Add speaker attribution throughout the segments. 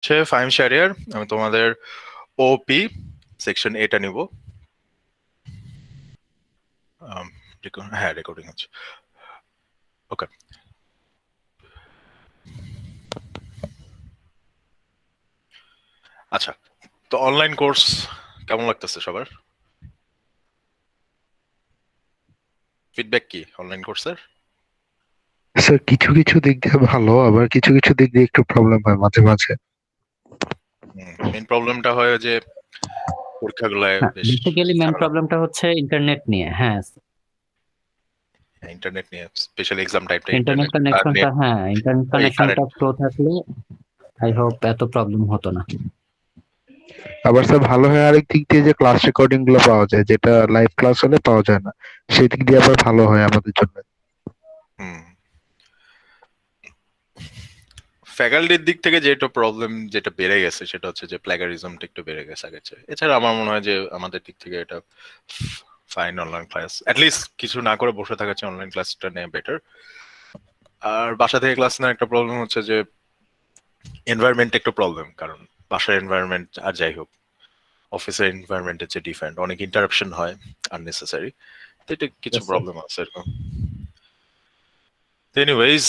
Speaker 1: হচ্ছে ফাহিম শাহরিয়ার। আমি তোমাদের ওপি সেকশন এটা নিব। হ্যাঁ, রেকর্ডিং হচ্ছে। ওকে। আচ্ছা, তো অনলাইন কোর্স কেমন লাগতেছে সবার? ফিডব্যাক কি অনলাইন কোর্সের?
Speaker 2: স্যার, কিছু কিছু দিক দিয়ে ভালো, আবার কিছু কিছু দিক দিয়ে একটু প্রবলেম হয় মাঝে মাঝে।
Speaker 1: মেন প্রবলেমটা হয় যে পরীক্ষাগুলায়
Speaker 3: হ্যাঁ,
Speaker 1: বেশ
Speaker 3: বেসিক্যালি মেন
Speaker 1: ঝামেলা।
Speaker 3: প্রবলেমটা হচ্ছে ইন্টারনেট নিয়ে। হ্যাঁ,
Speaker 1: ইন্টারনেট নিয়ে স্পেশালি এক্সাম টাইমটা
Speaker 3: ইন্টারনেট
Speaker 1: ইন্টারনেট আর
Speaker 3: কানেকশনটা,
Speaker 1: নেট,
Speaker 3: হ্যাঁ ইন্টারনেট
Speaker 1: এই
Speaker 3: কানেকশনটা
Speaker 1: কারেন্ট।
Speaker 3: স্লো থাকলে আই হোপ এত প্রবলেম হতো না।
Speaker 2: আবার স্যার ভালো হয় আরেক দিক দিয়ে, যে ক্লাস রেকর্ডিং গুলো পাওয়া যায়, যেটা লাইভ ক্লাস হলে পাওয়া যায় না। সেই দিক দিয়ে আবার ভালো হয় আমাদের জন্য।
Speaker 1: হুম। ফ্যাকাল্টির দিক থেকে যেটা প্রবলেম যেটা বেড়ে গেছে সেটা হচ্ছে যে প্ল্যাগারিজমটা একটু বেড়ে গেছে আগের চেয়ে। এছাড়া আমার মনে হয় যে আমাদের দিক থেকে এটা ফাইন। অনলাইন ক্লাস অ্যাটলিস্ট কিছু না করে বসে থাকার চেয়ে অনলাইন ক্লাসটা নেওয়া বেটার। আর বাসা থেকে ক্লাস নেওয়ার একটা প্রবলেম হচ্ছে যে এনভায়রনমেন্ট একটু প্রবলেম, কারণ বাসার এনভায়রনমেন্ট আর যাই হোক অফিসের এনভায়রনমেন্টের যে ডিফারেন্ট, অনেক ইন্টারাপশন হয় আননেসেসারি। তো এটা কিছু
Speaker 3: Yes, sir.
Speaker 1: প্রবলেম আছে এরকম। এনিওয়েজ,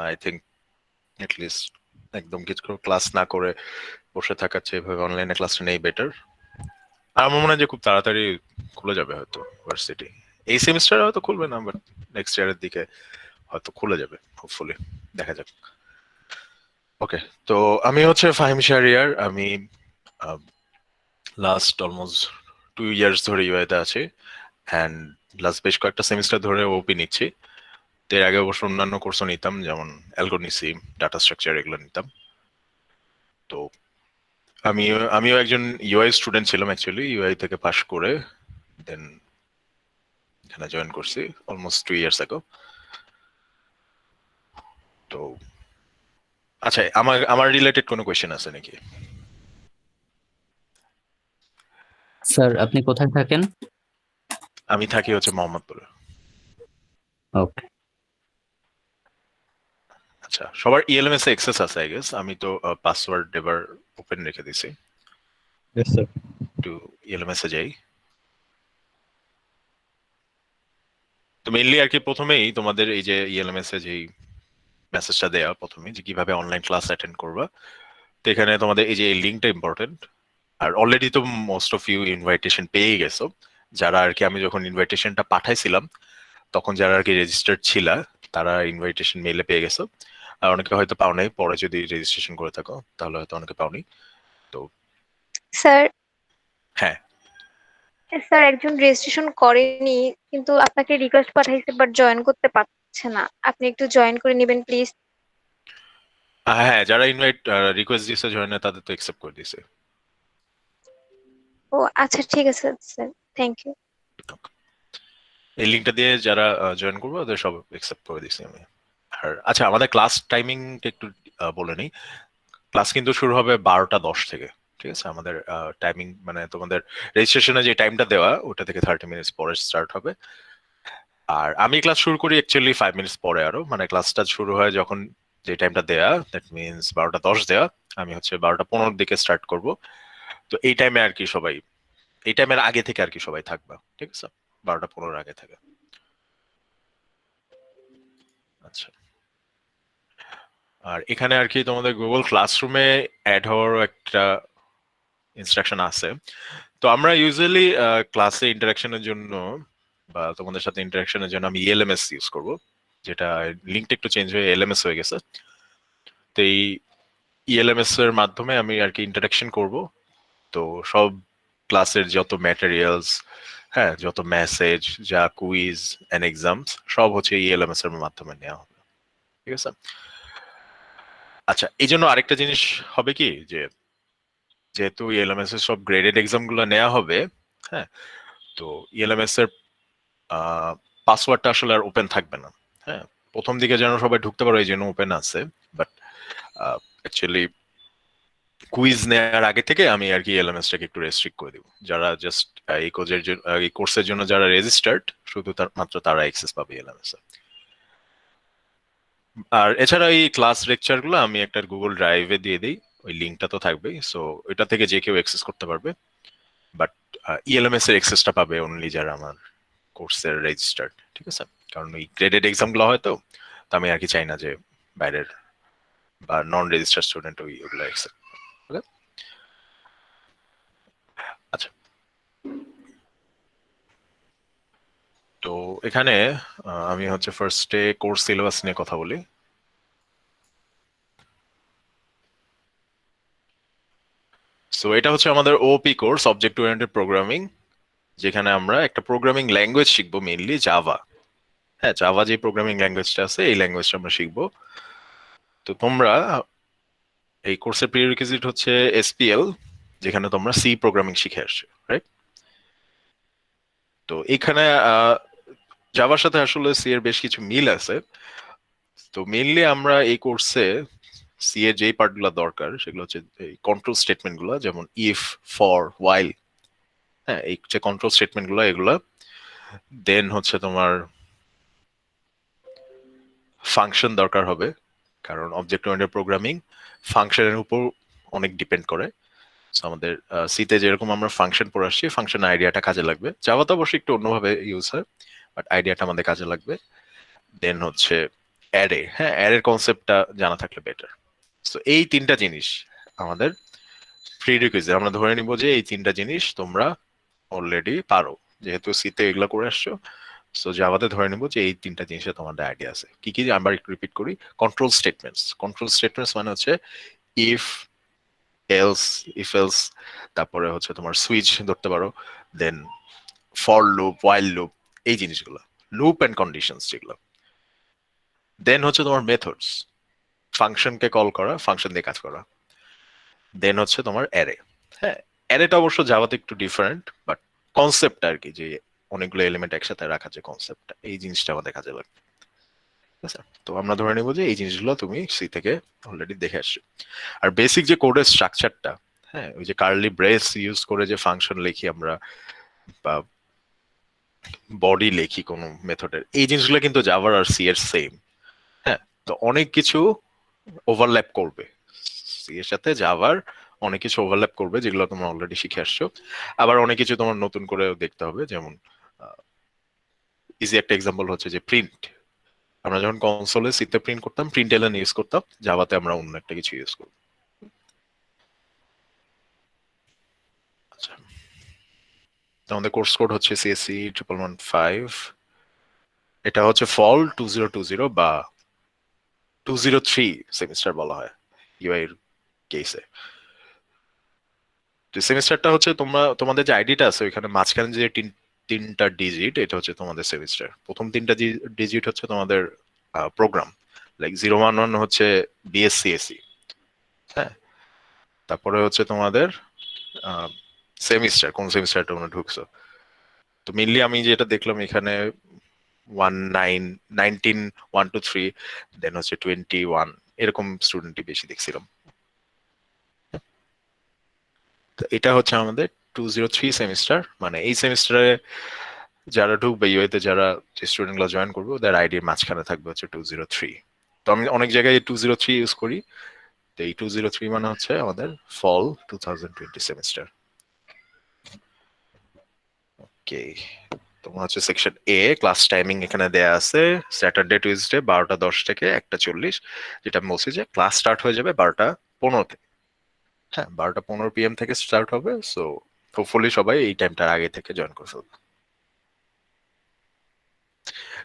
Speaker 1: আই থিঙ্ক লিস্ট একদম কিছু ক্লাস না করে বসে থাকার চেয়ে এভাবে অনলাইনে ক্লাসটা নেই বেটার। আর আমার মনে হয় যে খুব তাড়াতাড়ি খুলে যাবে হয়তো ভার্সিটি। এই সেমিস্টারে হয়তো খুলবে না, বাট নেক্সট ইয়ারের দিকে হয়তো খুলে যাবে হোপফুলি। দেখা যাক। ওকে, তো আমি হচ্ছে ফাহিম শাহরিয়ার। আমি লাস্ট অলমোস্ট 2 ইয়ার্স ধরে ইউআইতে আছি, অ্যান্ড লাস্ট বেশ কয়েকটা সেমিস্টার ধরে ওপি নিচ্ছি। তো এর আগে অবশ্য অন্যান্য কোর্সও নিতাম, যেমন অ্যালগো নিছি, ডাটা স্ট্রাকচার এগুলো নিতাম। তো আমি আমিও একজন ইউআই স্টুডেন্ট ছিলাম অ্যাকচুয়ালি, ইউআই থেকে পাশ করে দেন এখানে জয়েন করছি অলমোস্ট 2 ইয়ার্স আগো। তো আচ্ছা, আমার আমার রিলেটেড কোনো কোয়েশ্চেন আছে নাকি?
Speaker 3: স্যার, আপনি কোথায় থাকেন?
Speaker 1: আমি থাকি হচ্ছে মোহাম্মদপুরে।
Speaker 3: ওকে।
Speaker 1: আচ্ছা, সবার ইএলএমএস এ অ্যাক্সেস আছে আই গেস। আমি তো পাসওয়ার্ড এবার ওপেন রেখে দিছি।
Speaker 4: Yes, sir.
Speaker 1: একটু ইএলএমএস এ যাই। তো মেইনলি আর কি প্রথমেই তোমাদের এই যে ইএলএমএস এ যেই মেসেজটা দেয়া প্রথমে যে কিভাবে অনলাইন ক্লাস অ্যাটেন্ড করবা, তো এখানে তোমাদের এই যে এই লিঙ্কটা ইম্পর্টেন্ট। আর অলরেডি তো মোস্ট অফ ইউ ইনভাইটেশন পেয়ে গেছো। যারা আর কি আমি যখন ইনভাইটেশনটা পাঠাইছিলাম তখন যারা আর কি রেজিস্টার্ড ছিল তারা ইনভাইটেশন মেইলে পেয়ে গেছো। আর অনেকে হয়তো পাও নাই, পরে যদি রেজিস্ট্রেশন করে থাকো তাহলে হয়তো অনেকে পাওনি। তো
Speaker 5: স্যার,
Speaker 1: হ্যাঁ।
Speaker 5: স্যার একজন রেজিস্ট্রেশন করেনি, কিন্তু আপনাকে রিকোয়েস্ট পাঠাইছে বাট জয়েন করতে পারছে না। আপনি একটু জয়েন করে নেবেন প্লিজ।
Speaker 1: হ্যাঁ, যারা ইনভাইট রিকোয়েস্ট দিয়েছে জয়েনে তাদের তো অ্যাকসেপ্ট করে দিয়েছে।
Speaker 5: ও আচ্ছা, ঠিক আছে স্যার, থ্যাংক ইউ।
Speaker 1: এই লিঙ্কটা দিয়ে যারা জয়েন করবো ওদের সব অ্যাকসেপ্ট করে দিয়েছি আমি। আর আচ্ছা, আমাদের ক্লাস টাইমিংটা একটু বলে নিই। ক্লাস কিন্তু শুরু হবে 12টা 10 থেকে। ঠিক আছে, আমাদের টাইমিং মানে তোমাদের রেজিস্ট্রেশনে যে টাইমটা দেওয়া ওটা থেকে 30 মিনিটস পরে স্টার্ট হবে। আর আমি ক্লাস শুরু করি অ্যাকচুয়ালি 5 মিনিটস পরে, আরো মানে ক্লাসটা শুরু হয় যখন যে টাইমটা দেয়া, দ্যাট মিনস 12টা 10 দেওয়া। আমি হচ্ছে 12টা 15 দিকে স্টার্ট করব। তো এই টাইমে আর কি সবাই, এই টাইমের আগে থেকে আর কি সবাই থাকবা। ঠিক আছে, 12টা 15 আগে থাকে। আচ্ছা, আর এখানে আর কি তোমাদের গুগল ক্লাসরুমে অ্যাড হওয়ার একটা ইনস্ট্রাকশন আছে। তো আমরা ইউজুয়ালি ক্লাসে ইন্টারাকশনের জন্য বা তোমাদের সাথে ইন্টারাকশনের জন্য আমি ইএলএমএস ইউজ করব, যেটা লিঙ্কটা একটু চেঞ্জ হয়ে এলএমএস হয়ে গেছে। তো এই ইএলএমএস এর মাধ্যমে আমি আর কি ইন্টারাকশন করব। তো সব ক্লাসের যত ম্যাটেরিয়ালস, হ্যাঁ যত মেসেজ, যা কুইজ এন্ড এক্সামস সব হচ্ছে ইএলএমএস এর মাধ্যমে নেওয়া হবে। ঠিক আছে। আচ্ছা, এই জন্য আরেকটা জিনিস হবে কি, যে যেহেতু ইএলএমএস এর সব গ্রেডেড এক্সাম গুলো নেওয়া হবে, হ্যাঁ, তো ইএলএমএস এর পাসওয়ার্ডটা আসলে আর ওপেন থাকবে না। হ্যাঁ, প্রথম দিকে যেন সবাই ঢুকতে পারো এই জন্য ওপেন আছে, বাট অ্যাকচুয়ালি কুইজ নেওয়ার আগে থেকে আমি আর কি এলএমএসটাকে একটু রেস্ট্রিক্ট করে দিব। যারা জাস্ট এই কোর্সের জন্য, এই কোর্সের জন্য যারা রেজিস্টার্ড শুধু তার মাত্র তারা অ্যাক্সেস পাবে এলএমএস। আর এছাড়া এই ক্লাস লেকচার গুলো আমি একটা গুগল ড্রাইভে দিয়ে দিই। ওই লিঙ্কটা তো থাকবেই, সো এটা থেকে যে কেউ অ্যাক্সেস করতে পারবে। বাট ইএলএমএস এর অ্যাক্সেসটা পাবে অনলি যারা আমার কোর্সের রেজিস্টার্ড, ঠিক আছে? কারণ ওই গ্রেডেড এক্সামগুলো হয় তো আমি আর কি চাই না যে বাইরের বা নন রেজিস্টার্ড স্টুডেন্ট ওইগুলো অ্যাক্সেস। ওকে, আচ্ছা। তো এখানে আমি হচ্ছে ফার্স্টে কোর্স সিলেবাস নিয়ে কথা বলি। সো এটা হচ্ছে আমাদের ওপি কোর্স, অবজেক্ট ওরিয়েন্টেড প্রোগ্রামিং, যেখানে আমরা একটা প্রোগ্রামিং ল্যাঙ্গুয়েজ শিখবো, মেইনলি জাভা। হ্যাঁ, জাভা যে প্রোগ্রামিং ল্যাঙ্গুয়েজটা আছে এই ল্যাঙ্গুয়েজটা আমরা শিখবো। তো তোমরা এই কোর্সের প্রিরিকুইজিট হচ্ছে এসপিএল, যেখানে তোমরা সি প্রোগ্রামিং শিখে আসছো, রাইট? তো এখানে জাভার সাথে আসলে সি এর বেশ কিছু মিল আছে। তো মেইনলি আমরা এই কোর্সে সি এর যেই পার্টগুলো দরকার সেগুলো হচ্ছে এই কন্ট্রোল স্টেটমেন্ট গুলো, যেমন ইফ, ফর, হোয়াইল। হ্যাঁ, এই যে কন্ট্রোল স্টেটমেন্ট গুলো এগুলা। দেন হচ্ছে তোমার ফাংশন দরকার হবে, কারণ অবজেক্ট ওরিয়েন্টেড প্রোগ্রামিং ফাংশনের উপর অনেক ডিপেন্ড করে। So আমাদের সিতে যেরকম আমরা ফাংশন পড়ে আসছি, ফাংশন আইডিয়াটা কাজে লাগবে। জাভাতে অবশ্যই একটু অন্যভাবে ইউজ হয়, বাট আইডিয়াটা আমাদের কাজে লাগবে। দেন হচ্ছে অ্যারে, হ্যাঁ, অ্যারের কনসেপ্টটা জানা থাকলে বেটার। সো এই তিনটা জিনিস আমাদের প্রিরিকুইজিট। আমরা ধরে নিব যে এই তিনটা জিনিস তোমরা অলরেডি পারো, যেহেতু সিতে এগুলো করে আসছো। সো জাভাতে ধরে নিব যে এই তিনটা জিনিসে তোমাদের আইডিয়া আছে। কি কি আমরা একটু রিপিট করি। কন্ট্রোল স্টেটমেন্টস, কন্ট্রোল স্টেটমেন্টস মানে হচ্ছে ইফ, এলস, ইফ এলস, তারপরে হচ্ছে তোমার সুইচ ধরতে পারো, দেন ফর লুপ, হোয়াইল লুপ, এই জিনিসগুলো, লুপ এন্ড কন্ডিশনস যেগুলো। দেন হচ্ছে তোমার মেথডস, ফাংশনকে কল করা, ফাংশন দিয়ে কাজ করা। দেন হচ্ছে তোমার অ্যারে। হ্যাঁ, অ্যারেটা অবশ্য জাভাতে একটু ডিফারেন্ট, বাট কনসেপ্ট আর কি, যে অনেকগুলো এলিমেন্ট একসাথে রাখা, যে কনসেপ্টটা, এই জিনিসটা আমাদের কাজে লাগবে। ঠিক আছে? তো আমরা ধরে নেবো যে এই জিনিসগুলো তুমি সি থেকে অলরেডি দেখে আসছো। আর বেসিক যে কোডের স্ট্রাকচারটা, হ্যাঁ, ওই যে কার্লি ব্রেস ইউজ করে যে ফাংশন লিখি আমরা বা বডি লিখি কোনো মেথডের, এই জিনিসগুলো কিন্তু জাভার আর সি এর সেম। হ্যাঁ, তো অনেক কিছু ওভারল্যাপ করবে সি এর সাথে, জাভার অনেক কিছু ওভারল্যাপ করবে যেগুলো তোমরা অলরেডি শিখে আসছো। আবার অনেক কিছু তোমার নতুন করে দেখতে হবে, যেমন ইজি একটা এক্সাম্পল হচ্ছে যে প্রিন্ট। আমরা যখন কনসোলে সিতে প্রিন্ট করতাম, প্রিন্ট এলএন ইউজ করতাম, জাভাতে আমরা অন্য একটা কিছু ইউজ করব। আচ্ছা, আমাদের কোর্স কোড হচ্ছে সিএসসি 1115। এটা হচ্ছে ফল 2020 বা 203 সেমিস্টার বলা হয় ইউআই এর কেসে। তো সেমিস্টারটা হচ্ছে তোমাদের যে আইডিটা আছে ওইখানে মাঝখানে যে তিনটা ডিজিট, এটা হচ্ছে তোমাদের সেমিস্টার। প্রথম তিনটা ডিজিট হচ্ছে তোমাদের প্রোগ্রাম, লাইক 011 হচ্ছে বিএসসিএসি। হ্যাঁ, তারপরে হচ্ছে তোমাদের সেমিস্টার, কোন সেমিস্টারটা তোমরা ঢুকছো। তো মেনলি আমি যেটা দেখলাম এখানে 19, 1 to 3, দেন হচ্ছে 21, এরকম স্টুডেন্টই বেশি দেখছিলাম। তো এটা হচ্ছে আমাদের 203 সেমিস্টার। মানে এই সেমিস্টারে যারা ঢুকবে ইউএতে, যারা যে স্টুডেন্ট গুলো জয়েন করবে, ওদের আইডির মাঝখানে থাকবে হচ্ছে 203। তো আমি অনেক জায়গায় 203 ইউজ করি। তো এই 203 মানে হচ্ছে আমাদের ফল 2020 সেমিস্টার। ওকে, তোমার হচ্ছে সেকশন এ, ক্লাস টাইমিং এখানে দেয়া আছে স্যাটারডে টুইসডে 12টা 10 থেকে 1টা 40, যেটা আমি বলছি যে ক্লাস স্টার্ট হয়ে যাবে 12টা 15 থেকে। হ্যাঁ, 12টা 15 PM থেকে স্টার্ট হবে। সো হোপফুলি সবাই এই টাইমটার আগে থেকে জয়েন করে ফেলবে।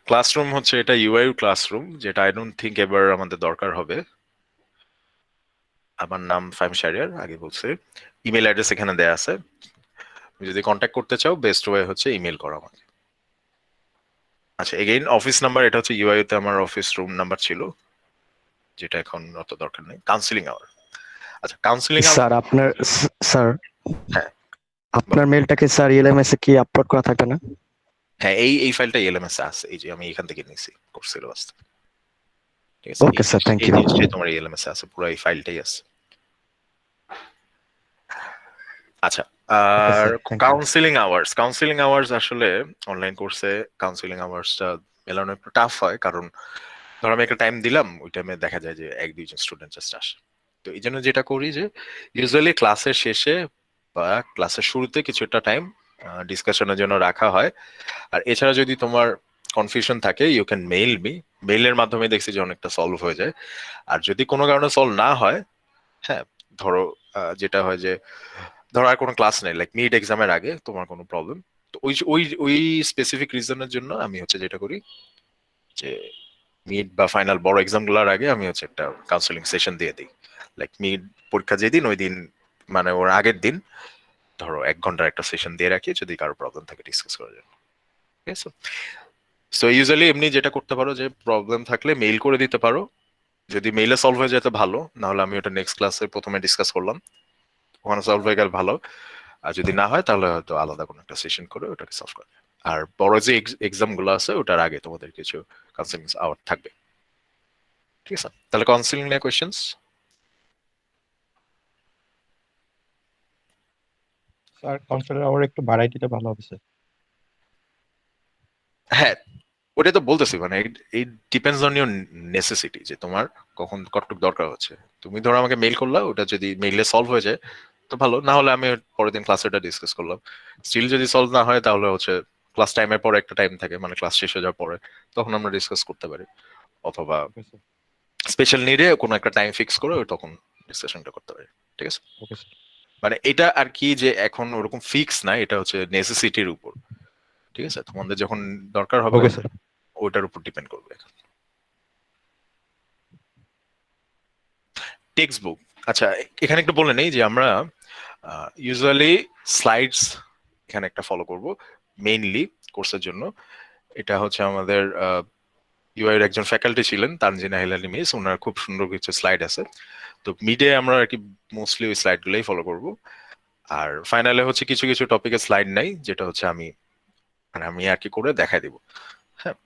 Speaker 1: ক্লাসরুম হচ্ছে এটা ইউআই ক্লাসরুম, যেটা আই ডোন্ট থিঙ্ক এবার আমাদের দরকার হবে। আমার নাম ফাহিম শাহরিয়ার, আগে বলছি। ইমেল অ্যাড্রেস এখানে দেয়া আছে, তুমি যদি কন্ট্যাক্ট করতে চাও বেস্ট ওয়ে হচ্ছে ইমেল করা আমাকে। আচ্ছা, এগেইন অফিস নাম্বার, এটা হচ্ছে ইউআই তে আমার অফিস রুম নাম্বার ছিল, যেটা এখন অত দরকার নেই। কাউন্সিলিং আওয়ার, আচ্ছা কাউন্সিলিং আওয়ার।
Speaker 4: স্যার আপনার স্যার
Speaker 1: হ্যাঁ,
Speaker 4: আপনার মেলটাকে স্যার এলএমএস এ কি আপলোড করা থাকবে না?
Speaker 1: হ্যাঁ, এই ফাইলটা এলএমএস এ আছে, এই যে আমি এখান থেকে নিয়েছি কোর্স সিলেবাস। ঠিক আছে,
Speaker 4: ওকে স্যার, থ্যাংক
Speaker 1: এই
Speaker 4: ইউ।
Speaker 1: জিনিসটাই তোমার এলএমএস এ আছে, পুরো এই ফাইলটাই আছে। আচ্ছা, আর
Speaker 4: sir, thank you.
Speaker 1: Counselling hours আসলে অনলাইন কোর্সে কাউন্সিলিং আওয়ার্সটা মেলানো একটু টাফ হয়, কারণ ধর আমি একটা টাইম দিলাম, ওই টাইমে দেখা যায় যে 1-2 জন স্টুডেন্ট জাস্ট আসে। তো এই জন্য যেটা করি যে ইউজুয়ালি ক্লাসের শেষে বা ক্লাসের শুরুতে কিছুটা টাইম ডিসকাশনের জন্য রাখা হয়। আর এছাড়া যদি তোমার কনফিউশন থাকে ইউ ক্যান মেইল মি, মেইলের মাধ্যমে দেখছি যে অনেকটা সলভ হয়ে যায়। আর যদি কোনো কারণে সলভ না হয়, হ্যাঁ, ধরো যেটা হয় যে ধরো আর কোনো ক্লাস নেই, লাইক মিড এক্সামের আগে তোমার কোনো প্রবলেম, তো ওই ওই ওই স্পেসিফিক রিজনের জন্য আমি হচ্ছে যেটা করি যে মিড বা ফাইনাল বড় এক্সাম গুলোর আগে আমি হচ্ছে একটা কাউন্সেলিং সেশন দিয়ে দিই। লাইক মিড পরীক্ষা যেদিন ওই দিন মানে ওর আগের দিন ধরো 1 ঘন্টার একটা সেশন দিয়ে রাখি যদি কারো প্রবলেম থাকে ডিসকাস করার জন্য। ঠিক আছে? সো ইউজুয়ালি এমনি যেটা করতে পারো যে প্রবলেম থাকলে মেইল করে দিতে পারো, যদি মেইলে সলভ হয়ে যেতে ভালো, না হলে আমি ওটা নেক্সট ক্লাসে প্রথমে ডিসকাস করলাম, ওখানে সলভ হয়ে গেলে ভালো। আর যদি না হয় তাহলে হয়তো আলাদা কোনো একটা সেশন করে ওটাকে সলভ করে। আর বড় যে এক্সাম গুলো আছে ওটার আগে তোমাদের কিছু কাউন্সিলিং আওয়ার থাকবে। ঠিক আছে, তাহলে কাউন্সিলিং নিয়ে কোয়েশ্চেন্স?
Speaker 6: স্যার কাউন্সিলর আবার একটু বাড়াই দিলে ভালো হবে স্যার।
Speaker 1: হ্যাঁ, ওটাই তো বলতেছি, মানে it depends on your necessity, যে তোমার কখন কতটুক দরকার হচ্ছে। তুমি ধরো আমাকে মেইল করলা, ওটা যদি মেইলে সলভ হয়ে যায় তো ভালো, না হলে আমি পরের দিন ক্লাসে ওটা ডিসকাস করলাম। স্টিল যদি সলভ না হয় তাহলে হচ্ছে ক্লাস টাইমের পরে একটা টাইম থাকে, মানে ক্লাস শেষ হয়ে যাওয়ার পরে, তখন আমরা ডিসকাস করতে পারি। অথবা
Speaker 6: ওকে স্যার।
Speaker 1: স্পেশাল নিডে কোনো একটা টাইম ফিক্স করে তখন ডিসকাশনটা করতে পারি। ঠিক আছে,
Speaker 6: ওকে স্যার।
Speaker 1: মানে এটা আর কি যে এখন ওরকম ফিক্স না, এটা হচ্ছে নেসেসিটির উপর। ঠিক আছে, তোমাদের যখন দরকার হবে
Speaker 6: ওকে স্যার।
Speaker 1: ওটার উপর ডিপেন্ড করবে। টেক্সট বুক, আচ্ছা এখানে একটু বলে নেই যে আমরা ইউজুয়ালি স্লাইডস এখানে একটা ফলো করব মেইনলি কোর্সের জন্য। এটা হচ্ছে আমাদের ইউআই এর একজন ফ্যাকাল্টি ছিলেন তানজিনা হিলালি মিস, ওনার খুব সুন্দর কিছু স্লাইড আছে। তো মিডে আমরা আর কি মোস্টলি ওই স্লাইড গুলোই ফলো করব। আর ফাইনালে হচ্ছে কিছু কিছু টপিকের স্লাইড নাই, যেটা হচ্ছে আমি মানে আমি আর কি করে দেখাই দিব। হ্যাঁ,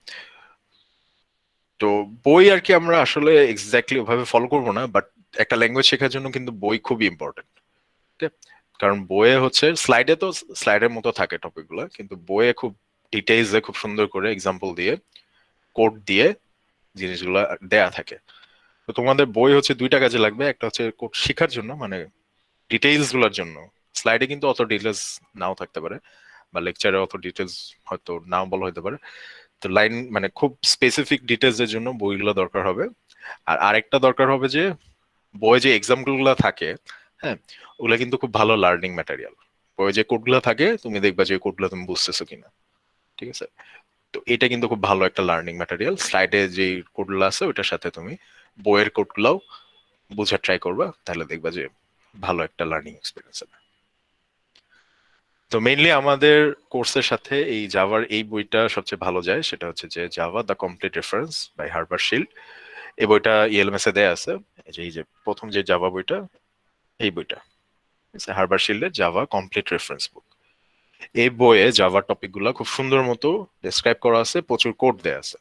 Speaker 1: তো বই আর কি আমরা আসলে এক্স্যাক্টলি ওভাবে ফলো করবো না, বাট একটা ল্যাঙ্গুয়েজ শেখার জন্য কিন্তু বই খুবই ইম্পর্টেন্ট। কারণ বইয়ে হচ্ছে স্লাইডে তো স্লাইডের মতো থাকে টপিক গুলো, কিন্তু বইয়ে খুব ডিটেইলসে খুব সুন্দর করে এক্সাম্পল দিয়ে কোড দিয়ে জিনিসগুলো দেয়া থাকে। তো তোমাদের বই হচ্ছে দুইটা কাজে লাগবে, একটা হচ্ছে কোড শেখার জন্য মানে ডিটেইলস গুলোর জন্য, স্লাইডে কিন্তু অত ডিটেইলস নাও থাকতে পারে বা লেকচারে অত ডিটেইলস হয়তো নাও বলা হতে পারে। তো লাইন মানে খুব স্পেসিফিক ডিটেইলস এর জন্য বইগুলো দরকার হবে। আর আরেকটা দরকার হবে যে বইয়ে যে এক্সাম্পল গুলো থাকে, হ্যাঁ, ওগুলা কিন্তু খুব ভালো লার্নিং ম্যাটেরিয়াল। বইয়ে যে কোডগুলো থাকে তুমি দেখবা যে কোডগুলো তুমি বুঝতেছো কিনা। ঠিক আছে, তো এটা কিন্তু খুব ভালো একটা লার্নিং ম্যাটেরিয়াল। স্লাইডে যে কোডগুলো আছে ওটার সাথে তুমি বইয়ের কোডগুলোও বোঝার ট্রাই করবা, তাহলে দেখবা যে ভালো একটা লার্নিং এক্সপিরিয়েন্স হবে। তো মেইনলি আমাদের কোর্সের সাথে এই জাভার এই বইটা সবচেয়ে ভালো যায়, সেটা হচ্ছে যে Java the complete reference by Herbert Schildt. এই বইটা ইএলএমএস এ দেয়া আছে। এই যে প্রথম যে জাভা বইটা, এই বইটা হার্বার্ট শিল্ডের জাভা কমপ্লিট রেফারেন্স বুক। এই বইয়ে জাভার টপিক গুলা খুব সুন্দর মতো ডেসক্রাইব করা আছে, প্রচুর কোড দেয়া আছে।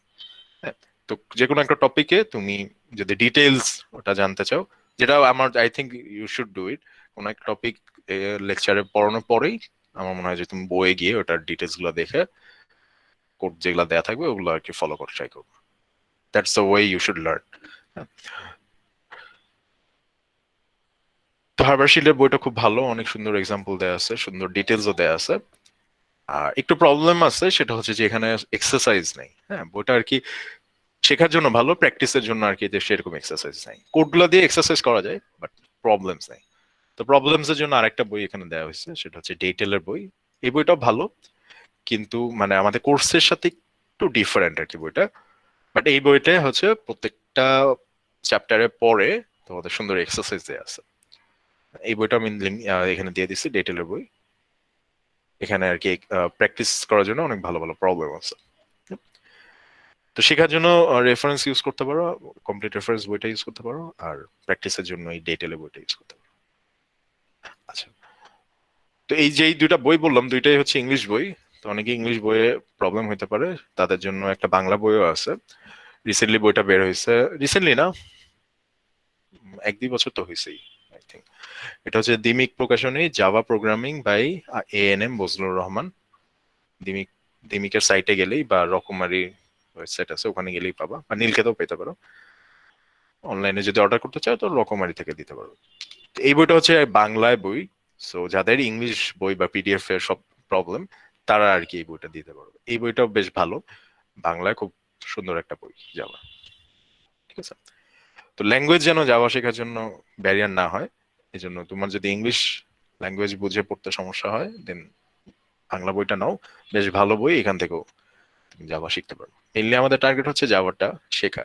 Speaker 1: হ্যাঁ, তো যে কোনো একটা টপিকে তুমি যদি ডিটেইলস ওটা জানতে চাও, যেটা আমার I think you should do it, কোনো একটা টপিক লেকচারে পড়ানোর পরেই আমার মনে হয় যে তুমি বইয়ে গিয়ে ওটার ডিটেইলস গুলো দেখে কোড যেগুলো দেয়া থাকবে ওগুলো আর কি ফলো করতে ট্রাই করবে। That's the way you should learn. তো হার্বার্ট শিল্ডের বইটা খুব ভালো, অনেক সুন্দর এক্সাম্পল দেয়া আছে, সুন্দর ডিটেলসও দেয়া আছে। আর একটু প্রবলেম আছে, সেটা হচ্ছে যে এখানে এক্সারসাইজ নেই। হ্যাঁ, বইটা আর কি শেখার জন্য ভালো, প্র্যাকটিসের জন্য আর কি যে সেরকম এক্সারসাইজ নাই। কোডগুলো দিয়ে এক্সারসাইজ করা যায় বাট প্রবলেমস নাই। তো প্রবলেমস এর জন্য আরেকটা বই এখানে দেওয়া হয়েছে, সেটা হচ্ছে ডেটেলের বই। এই বইটাও ভালো, কিন্তু মানে আমাদের কোর্সের সাথে একটু ডিফারেন্ট আর কি বইটা। বাট এই বইটা হচ্ছে প্রত্যেকটা চ্যাপ্টারের পরে তোমাদের সুন্দর এক্সারসাইজ দেওয়া আছে। এই বইটা আমি লিঙ্ক এখানে দিয়ে দিচ্ছি, ডেটেলের বই। এখানে আর কি প্র্যাকটিস করার জন্য অনেক ভালো ভালো প্রবলেম আছে। তো শেখার জন্য রেফারেন্স ইউজ করতে পারো, কমপ্লিট রেফারেন্স বইটা ইউজ করতে পারো, আর প্র্যাকটিসের জন্য এই ডেটেলের বইটা ইউজ করতে পারো। আচ্ছা, তো এই যে এই দুইটা বই বললাম দুইটাই হচ্ছে ইংলিশ বই। তো অনেকে ইংলিশ বইয়ে প্রবলেম হতে পারে, তাদের জন্য একটা বাংলা বইও আছে। রিসেন্টলি বইটা বের হয়েছে, রিসেন্টলি না 1-2 বছর তো হয়েছেই আই থিঙ্ক। এটা হচ্ছে দিমিক প্রকাশনী, Java programming by ANM Bazlur Rahman. Dimik দিমিকের সাইটে গেলেই বা রকমারি ওয়েবসাইট আছে ওখানে গেলেই পাবা, বা নীলকেতেও পেতে পারো। অনলাইনে যদি অর্ডার করতে চাও তো রকমারি থেকে দিতে পারো। তো এই বইটা হচ্ছে বাংলায় বই, সো যাদের ইংলিশ বই বা পিডিএফ এর সব প্রবলেম তারা আর কি এই বইটা দিতে পারো। এই বইটাও বেশ ভালো, বাংলায় খুব সুন্দর একটা বই জাভা। ঠিক আছে, তো ল্যাঙ্গুয়েজ যেন জাভা শেখার জন্য ব্যারিয়ার না হয়, এই জন্য তোমার যদি ইংলিশ ল্যাঙ্গুয়েজ বুঝে পড়তে সমস্যা হয় দেন বাংলা বইটা নাও, বেশ ভালো বই, এখান থেকেও তুমি জাভা শিখতে পারো। মেইনলি আমাদের টার্গেট হচ্ছে জাভাটা শেখা।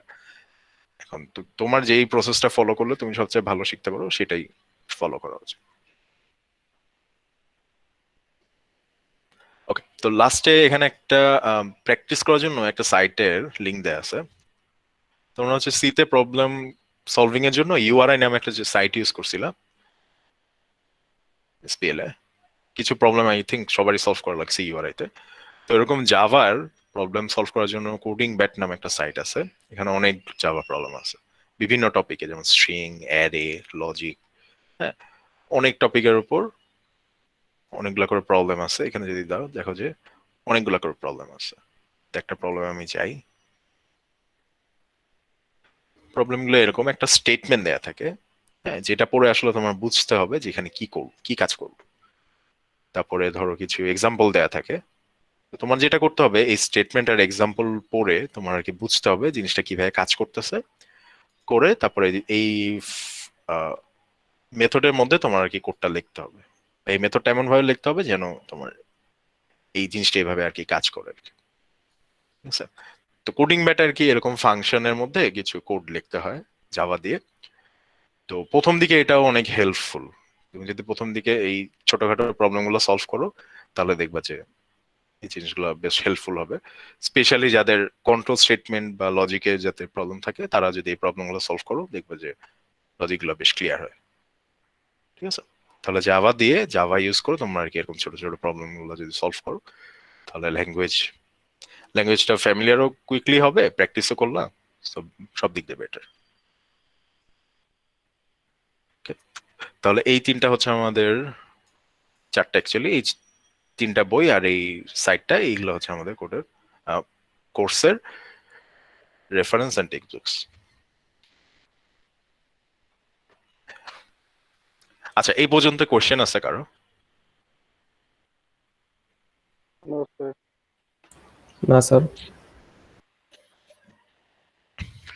Speaker 1: এখন তোমার যেই প্রসেসটা ফলো করলে তুমি সবচেয়ে ভালো শিখতে পারো সেটাই ফলো করা উচিত। ওকে, তো লাস্টে এখানে একটা প্র্যাকটিস করার জন্য একটা সাইটের লিংক দেয়া আছে। তোমরা হচ্ছে সিতে প্রবলেম সলভিং এর জন্য ইউআরআই নামে একটা যে সাইট ইউজ করছিলাম এসপিএল এ, কিছু প্রবলেম আই থিঙ্ক সবারই সলভ করা লাগছে ইউআরআই তে। তো এরকম জাভার প্রবলেম সলভ করার জন্য কোডিং ব্যাট নামে একটা সাইট আছে, এখানে অনেক জাভা প্রবলেম আছে বিভিন্ন টপিকে, যেমন স্ট্রিং, অ্যারে, লজিক, হ্যাঁ অনেক টপিকের উপর অনেকগুলা করে প্রবলেম আছে। এখানে যদি দাও দেখো যে অনেকগুলা করে প্রবলেম আছে। তো একটা প্রবলেম আমি চাই, প্রবলেমগুলো এরকম একটা স্টেটমেন্ট দেয়া থাকে, হ্যাঁ যেটা পড়ে আসলে তোমার বুঝতে হবে যে এখানে কি করব, কি কাজ করব। তারপরে ধরো কিছু এক্সাম্পল দেয়া থাকে, তো তোমার যেটা করতে হবে এই স্টেটমেন্ট আর এক্সাম্পল পড়ে তোমার আর কি বুঝতে হবে জিনিসটা কিভাবে কাজ করতেছে, করে তারপরে এই মেথডের মধ্যে তোমার আর কি কোডটা লিখতে হবে। এই মেথডটা এমন ভাবে লিখতে হবে যেন তোমার এই জিনিসটা এইভাবে আর কি কাজ করে আর কি। ঠিক আছে, তো কোডিং ব্যাট আর কি এরকম ফাংশনের মধ্যে কিছু কোড লিখতে হয় জাভা দিয়ে। তো প্রথম দিকে এটাও অনেক হেল্পফুল, তুমি যদি প্রথম দিকে এই ছোটখাটো প্রবলেম গুলো সলভ করো তাহলে দেখবা যে এই জিনিসগুলো বেশ হেল্পফুল হবে। স্পেশালি যাদের কন্ট্রোল স্টেটমেন্ট বা লজিকে যাতে প্রবলেম থাকে তারা যদি এই প্রবলেম গুলো সলভ করো দেখবে যে লজিক গুলো বেশ ক্লিয়ার হয়। ঠিক আছে, তাহলে জাভা দিয়ে জাভা ইউজ করো তোমরা আর কি এরকম ছোট ছোট প্রবলেম গুলো যদি সলভ করো তাহলে ল্যাঙ্গুয়েজটা ফ্যামিলিয়ারও কুইকলি হবে, প্র্যাকটিসও করলাম, সব সব দিক দিয়ে বেটার। তাহলে এই তিনটা হচ্ছে আমাদের চারটা, অ্যাকচুয়ালি এই তিনটা বই আর এই সাইটটা, এইগুলো হচ্ছে আমাদের কোর্সের রেফারেন্স এন্ড টেক্সট। আচ্ছা, এই পর্যন্ত কোশ্চেন আছে কারো?
Speaker 7: না স্যার।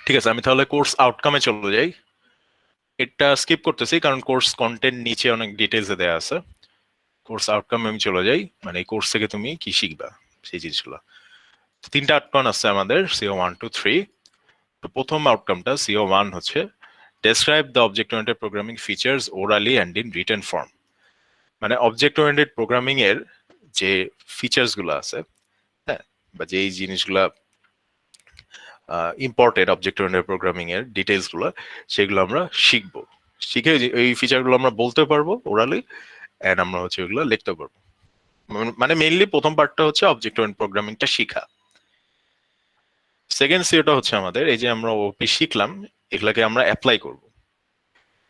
Speaker 1: ঠিক আছে, আমি তাহলে কোর্স আউটকামে চলে যাই। এটা স্কিপ করতেছি কারণ কোর্স কন্টেন্ট নিচে অনেক ডিটেলসে দেওয়া আছে। কোর্স আউটকামে আমি চলে যাই, মানে এই কোর্স থেকে তুমি কি শিখবা সেই জিনিসগুলো। তিনটা আউটকাম আছে আমাদের, সিও 1 2 3। তো প্রথম আউটকামটা সিও 1 হচ্ছে describe the object oriented programming features orally and in written form. মানে অবজেক্ট ওরিয়েন্টেড প্রোগ্রামিং এর যে ফিচার্স গুলো আছে, হ্যাঁ, বা যেই জিনিসগুলা ইম্পর্টেন্ট অবজেক্ট ওরিয়েন্টেড প্রোগ্রামিং এর ডিটেলস গুলো, সেগুলো আমরা শিখবো। শিখে এই ফিচার গুলো আমরা বলতে পারবো ওরালি, এন্ড আমরা হচ্ছে ওগুলো লিখতে পারবো। মানে মেইনলি প্রথম পার্টটা হচ্ছে অবজেক্ট ওরিয়েন্টেড প্রোগ্রামিংটা শিখা। সেকেন্ড সিওটা হচ্ছে আমাদের এই যে আমরা ওপি শিখলাম এগুলাকে আমরা অ্যাপ্লাই করব।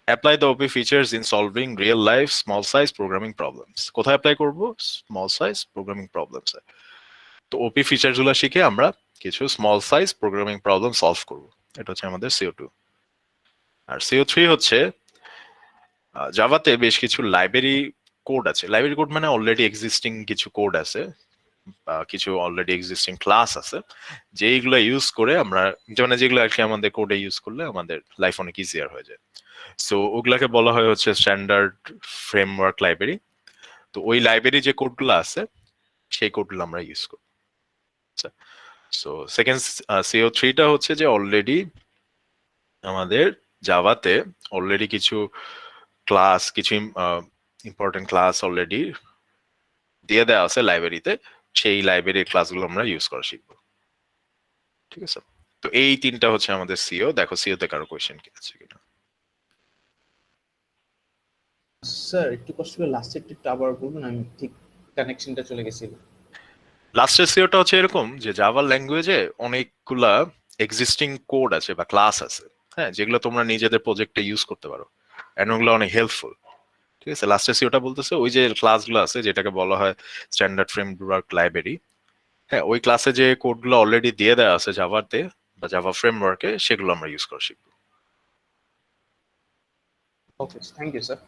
Speaker 1: Apply the OP features in solving real life small size programming problems. কোথায় অ্যাপ্লাই করব? Small size programming problems. তো ওপি ফিচার্স গুলো শিখে আমরা কিছু small size programming problem solve করব। এটা হচ্ছে আমাদের CO2। আর CO3 হচ্ছে জাভাতে বেশ কিছু লাইব্রেরি কোড আছে। লাইব্রেরি কোড মানে অলরেডি এক্সিস্টিং কিছু কোড আছে বা কিছু অলরেডি এক্সিস্টিং ক্লাস আছে যেইগুলো ইউজ করে আমরা, মানে যেগুলো আর কি আমাদের কোডে ইউজ করলে আমাদের লাইফ অনেক ইজিয়ার হয়ে যায়। সো ওগুলাকে বলা হয় হচ্ছে স্ট্যান্ডার্ড ফ্রেমওয়ার্ক লাইব্রেরি। তো ওই লাইব্রেরি যে কোডগুলো আছে সেই কোডগুলো আমরা ইউজ করি। সো সেকেন্ড CO3টা হচ্ছে যে অলরেডি আমাদের জাভাতে অলরেডি কিছু ক্লাস, কিছু ইম্পর্টেন্ট ক্লাস অলরেডি দিয়ে দেওয়া আছে লাইব্রেরিতে, সেই লাইব্রেরির ক্লাসগুলো আমরা ইউজ করা শিখবো। ঠিক আছে, তো এই তিনটা হচ্ছে আমাদের সিও। দেখো সিওতে কারো কোয়েশ্চেন কি আছে কিনা।
Speaker 8: স্যার একটু কষ্ট করে লাস্টের একটু আবার বলবেন, আমি ঠিক কানেকশনটা চলে গেছিল।
Speaker 1: লাস্টের সিওটা হচ্ছে এরকম যে জাভা ল্যাঙ্গুয়েজে অনেকগুলা এক্সিস্টিং কোড আছে বা ক্লাস আছে, হ্যাঁ, যেগুলো তোমরা নিজেদের প্রজেক্টে ইউজ করতে পারো, এন্ড ওগুলো অনেক হেল্পফুল। ঠিক আছে, লাস্টের সিওটা বলতেছে ওই যে ক্লাসগুলো আছে যেটাকে বলা হয় স্ট্যান্ডার্ড ফ্রেমওয়ার্ক লাইব্রেরি, হ্যাঁ, ওই ক্লাসে যে কোডগুলো অলরেডি দিয়ে দেওয়া আছে জাভাতে বা জাভা ফ্রেমওয়ার্কে, সেগুলো আমরা ইউজ করা শিখবো।
Speaker 8: ওকে, থ্যাংক ইউ স্যার।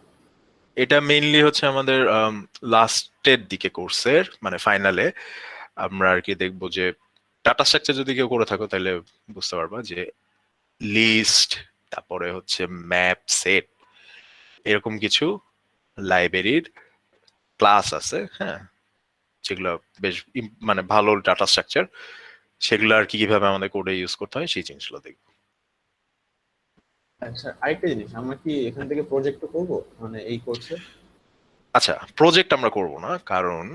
Speaker 1: এটা মেইনলি হচ্ছে আমাদের লাস্টের দিকে কোর্সের মানে ফাইনালে আমরা আর কি দেখবো যে ডাটা স্ট্রাকচার যদি কেউ করে থাকো তাহলে বুঝতে পারবা যে লিস্ট, তারপরে হচ্ছে ম্যাপ সেট, এরকম কিছু লাইব্রেরির ক্লাস আছে, হ্যাঁ, যেগুলো বেশ মানে ভালো ডাটা স্ট্রাকচার, সেগুলো আর কি কিভাবে আমাদের কোডে ইউজ করতে হয় সেই জিনিসগুলো দেখবো।
Speaker 8: আচ্ছা, আরেকটা জিনিস, আমরা কি এখান থেকে প্রজেক্টও করবো মানে এই কোর্সে?
Speaker 1: আচ্ছা, প্রজেক্ট আমরা করব না, কারণ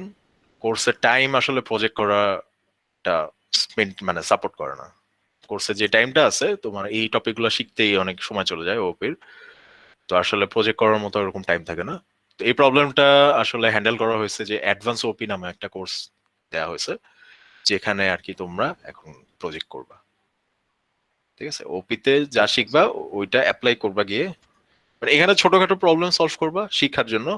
Speaker 1: কোর্সের টাইম আসলে প্রজেক্ট করাটা মানে সাপোর্ট করে না। কোর্সে যে টাইমটা আছে তোমার এই টপিকগুলো শিখতেই অনেক সময় চলে যায় ওপির, তো আসলে প্রজেক্ট করার মতো এরকম টাইম থাকে না। তো এই প্রবলেমটা আসলে হ্যান্ডেল করা হয়েছে যে অ্যাডভান্স ওপি নামে একটা কোর্স দেওয়া হয়েছে, যেখানে আর কি তোমরা এখন প্রজেক্ট করবা। ঠিক আছে, ওপিতে যা শিখবা ওইটা অ্যাপ্লাই করবা গিয়ে, মানে এখানে ছোটখাটো প্রবলেম সলভ করবা শিক্ষার জন্য,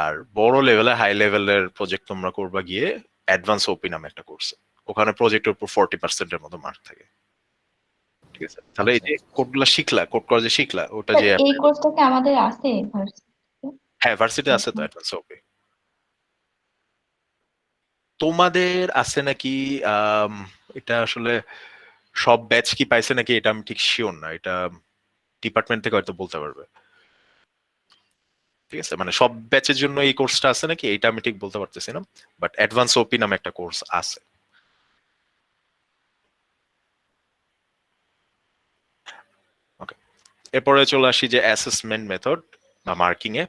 Speaker 1: আর বড় লেভেলে হাই লেভেলের প্রজেক্ট তোমরা করবা গিয়ে অ্যাডভান্স ওপি নামে একটা কোর্স। ওখানে প্রজেক্টের উপর 40% মতো মার্ক থাকে। ঠিক আছে, তাহলে এই যে কোডগুলো শিখলা, কোড করা যে শিখলা, ওটা যে
Speaker 7: এই কোর্সটা কি আমাদের আছে ভার্সিটিতে?
Speaker 1: হ্যাঁ ভার্সিটি আছে তো অ্যাডভান্স ওপি। তোমাদের আছে নাকি? এটা আসলে সব ব্যাচ কি পাইছে নাকি এটা আমি ঠিক শিওর না, এটা ডিপার্টমেন্ট থেকে হয়তো বলতে পারবে। ঠিক আছে, মানে সব ব্যাচের জন্য এই কোর্সটা আছে নাকি এটা আমি ঠিক বলতে পারতেছি না, বাট অ্যাডভান্স ওপি নামে একটা কোর্স আছে। ওকে, এরপরে চলে আসি যে অ্যাসেসমেন্ট মেথড বা মার্কিং এ।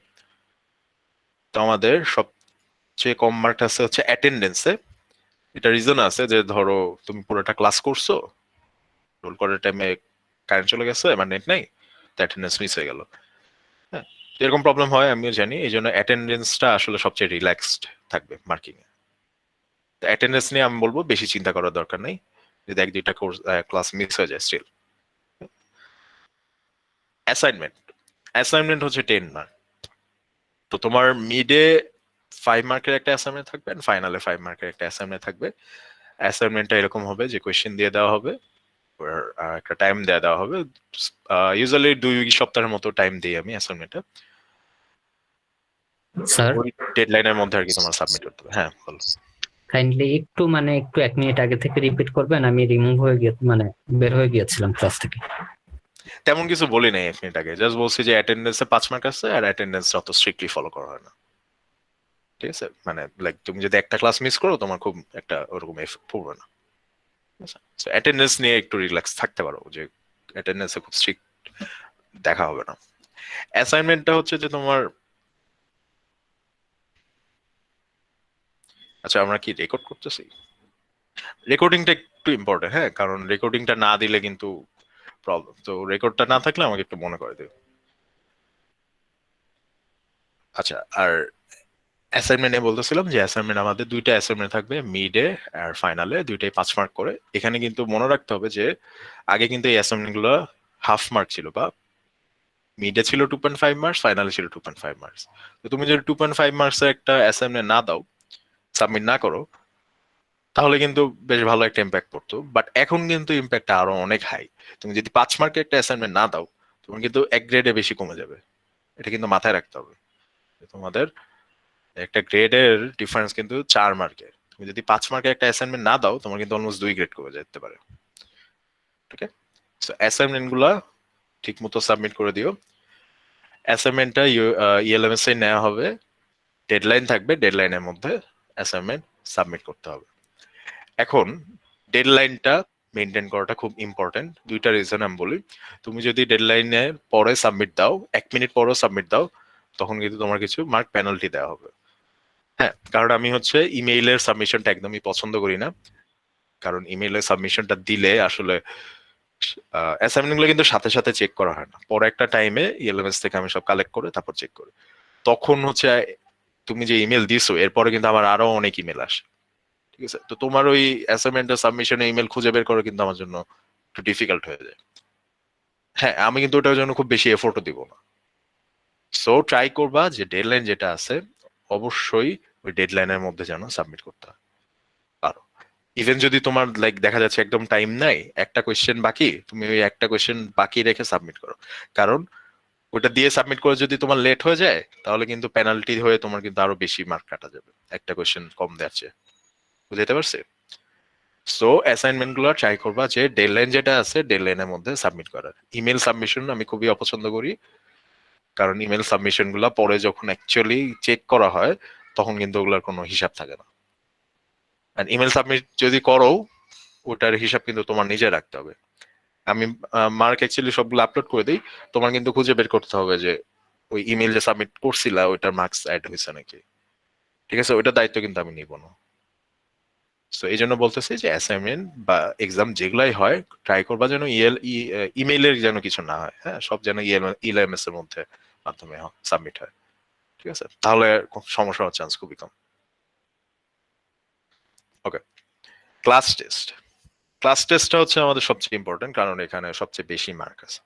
Speaker 1: তো আমাদের সবচেয়ে কম মার্ক আছে হচ্ছে অ্যাটেন্ডেন্সে। এটা রিজন আছে যে ধরো তুমি পুরোটা ক্লাস করছো, রোল করার টাইমে কারেন্ট চলে গেছে, মানে নেট নাই, তো অ্যাটেন্ডেন্স মিস হয়ে গেল। হ্যাঁ, তো এরকম প্রবলেম হয় আমিও জানি, এই জন্য অ্যাটেন্ডেন্সটা আসলে সবচেয়ে রিল্যাক্সড থাকবে মার্কিং এ। তো অ্যাটেন্ডেন্স নিয়ে আমি বলবো বেশি চিন্তা করার দরকার নেই, যদি এক দুইটা কোর্স ক্লাস মিস হয়ে যায় স্টিল। অ্যাসাইনমেন্ট, অ্যাসাইনমেন্ট হচ্ছে 10 মার্ক। তো তোমার মিডে 5 মার্কের একটা অ্যাসাইনমেন্ট থাকবে, এন্ড ফাইনালে 5 মার্কের একটা অ্যাসাইনমেন্ট থাকবে। অ্যাসাইনমেন্টটা এরকম হবে যে কোয়েশ্চেন দিয়ে দেওয়া হবে, একটা টাইম দেওয়া হবে। ইউজুয়ালি 2 সপ্তাহের মতো টাইম দিই আমি অ্যাসাইনমেন্টটা।
Speaker 3: স্যার
Speaker 1: ওই ডেডলাইনের মধ্যে আর কি তোমার সাবমিট করতে হবে। হ্যাঁ বলো।
Speaker 3: কাইন্ডলি একটু 1 মিনিট আগে থেকে রিপিট করবেন, আমি রিমুভ হয়ে গিয়ে মানে বের হয়ে গিয়েছিলাম ক্লাস থেকে।
Speaker 1: তেমন কিছু বলি নাই 1 মিনিট আগে, জাস্ট বলছি যে অ্যাটেন্ডেন্সে 5 মার্ক আছে, আর অ্যাটেন্ডেন্স অত স্ট্রিক্টলি ফলো করা হয় না। ঠিক আছে, মানে লাইক তুমি যদি একটা ক্লাস মিস করো তোমার খুব একটা ওরকম এফেক্ট পড়বে না। অ্যাটেন্ডেন্স নিয়ে একটু রিল্যাক্স থাকতে পারো, যে অ্যাটেন্ডেন্সে খুব স্ট্রিক্ট দেখা হবে না। অ্যাসাইনমেন্টটা হচ্ছে যে তোমার, আচ্ছা আমরা কি রেকর্ড করতেছি? রেকর্ডিংটা একটু ইম্পর্টেন্ট, হ্যাঁ, কারণ রেকর্ডিংটা না দিলে কিন্তু প্রবলেম। তো রেকর্ডটা না থাকলে আমাকে একটু মনে করে দেবে। আচ্ছা, আর অ্যাসাইনমেন্টে বলতেছিলাম যে অ্যাসাইনমেন্ট আমাদের 2টা অ্যাসাইনমেন্ট থাকবে, মিডে আর ফাইনালে, 2টাই 5 মার্ক করে। এখানে কিন্তু মনে রাখতে হবে যে আগে কিন্তু এই অ্যাসাইনমেন্ট গুলো হাফ মার্ক ছিল, বা মিডে ছিল 2.5 মার্কস, ফাইনালে ছিল 2.5 মার্কস। তো তুমি যদি 2.5 মার্কসের একটা অ্যাসাইনমেন্ট না দাও, সাবমিট না করো, তাহলে কিন্তু বেশ ভালো একটা ইম্প্যাক্ট পড়তো। বাট এখন কিন্তু ইম্প্যাক্টটা আরো অনেক হাই। তুমি যদি 5 মার্কের একটা অ্যাসাইনমেন্ট না দাও, তোমার কিন্তু 1 গ্রেডে বেশি কমে যাবে। এটা কিন্তু মাথায় রাখতে হবে, তোমাদের একটা গ্রেডের ডিফারেন্স কিন্তু 4 মার্কের। তুমি যদি 5 মার্কের একটা অ্যাসাইনমেন্ট না দাও, তোমার কিন্তু অলমোস্ট 2 গ্রেড কমে যেতে পারে। ঠিক আছে, সো অ্যাসাইনমেন্ট গুলা ঠিক মতো সাবমিট করে দিও। অ্যাসাইনমেন্টটা ইএলএমএস এ নেওয়া হবে, ডেডলাইন থাকবে, ডেডলাইনের মধ্যে অ্যাসাইনমেন্ট সাবমিট করতে হবে। এখন ডেডলাইনটা মেনটেন করাটা খুব ইম্পর্টেন্ট, 2টা রিজন আমি বলি। তুমি যদি ডেডলাইনের পরে সাবমিট দাও, 1 মিনিট পরেও সাবমিট দাও, তখন কিন্তু তোমার কিছু মার্ক পেনাল্টি দেওয়া হবে। হ্যাঁ, কারণ আমি হচ্ছে ইমেইলের সাবমিশনটা একদমই পছন্দ করি না, কারণ ইমেইলের সাবমিশনটা দিলে আসলে অ্যাসাইনমেন্ট গুলো কিন্তু সাথে সাথে চেক করা হয় না, পরে একটা টাইমে ইএলএমএস থেকে আমি সব কালেক্ট করে তারপর চেক করি। তখন হচ্ছে তুমি যে ইমেল দিছো এরপরে কিন্তু আমার আরো অনেক ইমেল আসে। ঠিক আছে, তো তোমার ওই অ্যাসাইনমেন্টের সাবমিশনে ইমেল খুঁজে বের করা কিন্তু আমার জন্য একটু ডিফিকাল্ট হয়ে যায়। হ্যাঁ, আমি কিন্তু ওটার জন্য খুব বেশি এফোর্টও দিব না। সো ট্রাই করবা যে ডেডলাইন যেটা আছে অবশ্যই ওই ডেডলাইনের মধ্যে যেন সাবমিট করতে হয় পারো। ইভেন যদি তোমার লাইক দেখা যাচ্ছে একদম টাইম নাই, একটা কোয়েশ্চেন বাকি, তুমি ওই একটা কোয়েশ্চেন বাকি রেখে সাবমিট করো। কারণ ওটা দিয়ে সাবমিট করে যদি তোমার লেট হয়ে যায় তাহলে কিন্তু পেনাল্টি হয়ে তোমার কিন্তু আরো বেশি মার্ক কাটা যাবে, একটা কোয়েশ্চেন কম দেওয়ার চেয়ে। বুঝতে পারছি? সো অ্যাসাইনমেন্ট গুলো ট্রাই করবা যে ডেডলাইন যেটা আছে ডেডলাইনের মধ্যে সাবমিট করার। ইমেল সাবমিশন আমি খুবই অপছন্দ করি, কারণ ইমেল সাবমিশন গুলা পরে যখন অ্যাকচুয়ালি চেক করা হয় তখন কিন্তু ওগুলোর কোনো হিসাব থাকে না। আর ইমেল সাবমিট যদি করো ওটার হিসাব কিন্তু তোমার নিজে রাখতে হবে। আমি মার্ক অ্যাকচুয়ালি সবগুলো আপলোড করে দিই, তোমার কিন্তু খুঁজে বের করতে হবে যে ওই ইমেল যে সাবমিট করছিলা ওইটার মার্কস অ্যাড হয়েছে নাকি। ঠিক আছে, ওইটার দায়িত্ব কিন্তু আমি নিব না। সো এই জন্য বলতেছি যে অ্যাসাইনমেন্ট বা এক্সাম যেগুলাই হয় ট্রাই করবা যেন ইমেইলের যেন কিছু না হয়। হ্যাঁ, সব যেন ইএলএমএস এর মধ্যে মাধ্যমে সাবমিট হয়। ঠিক আছে, তাহলে সমস্যা হওয়ার চান্স খুবই কম। ওকে, ক্লাস টেস্ট। ক্লাস টেস্টটা হচ্ছে আমাদের সবচেয়ে ইম্পর্টেন্ট, কারণ এখানে সবচেয়ে বেশি মার্ক আছে।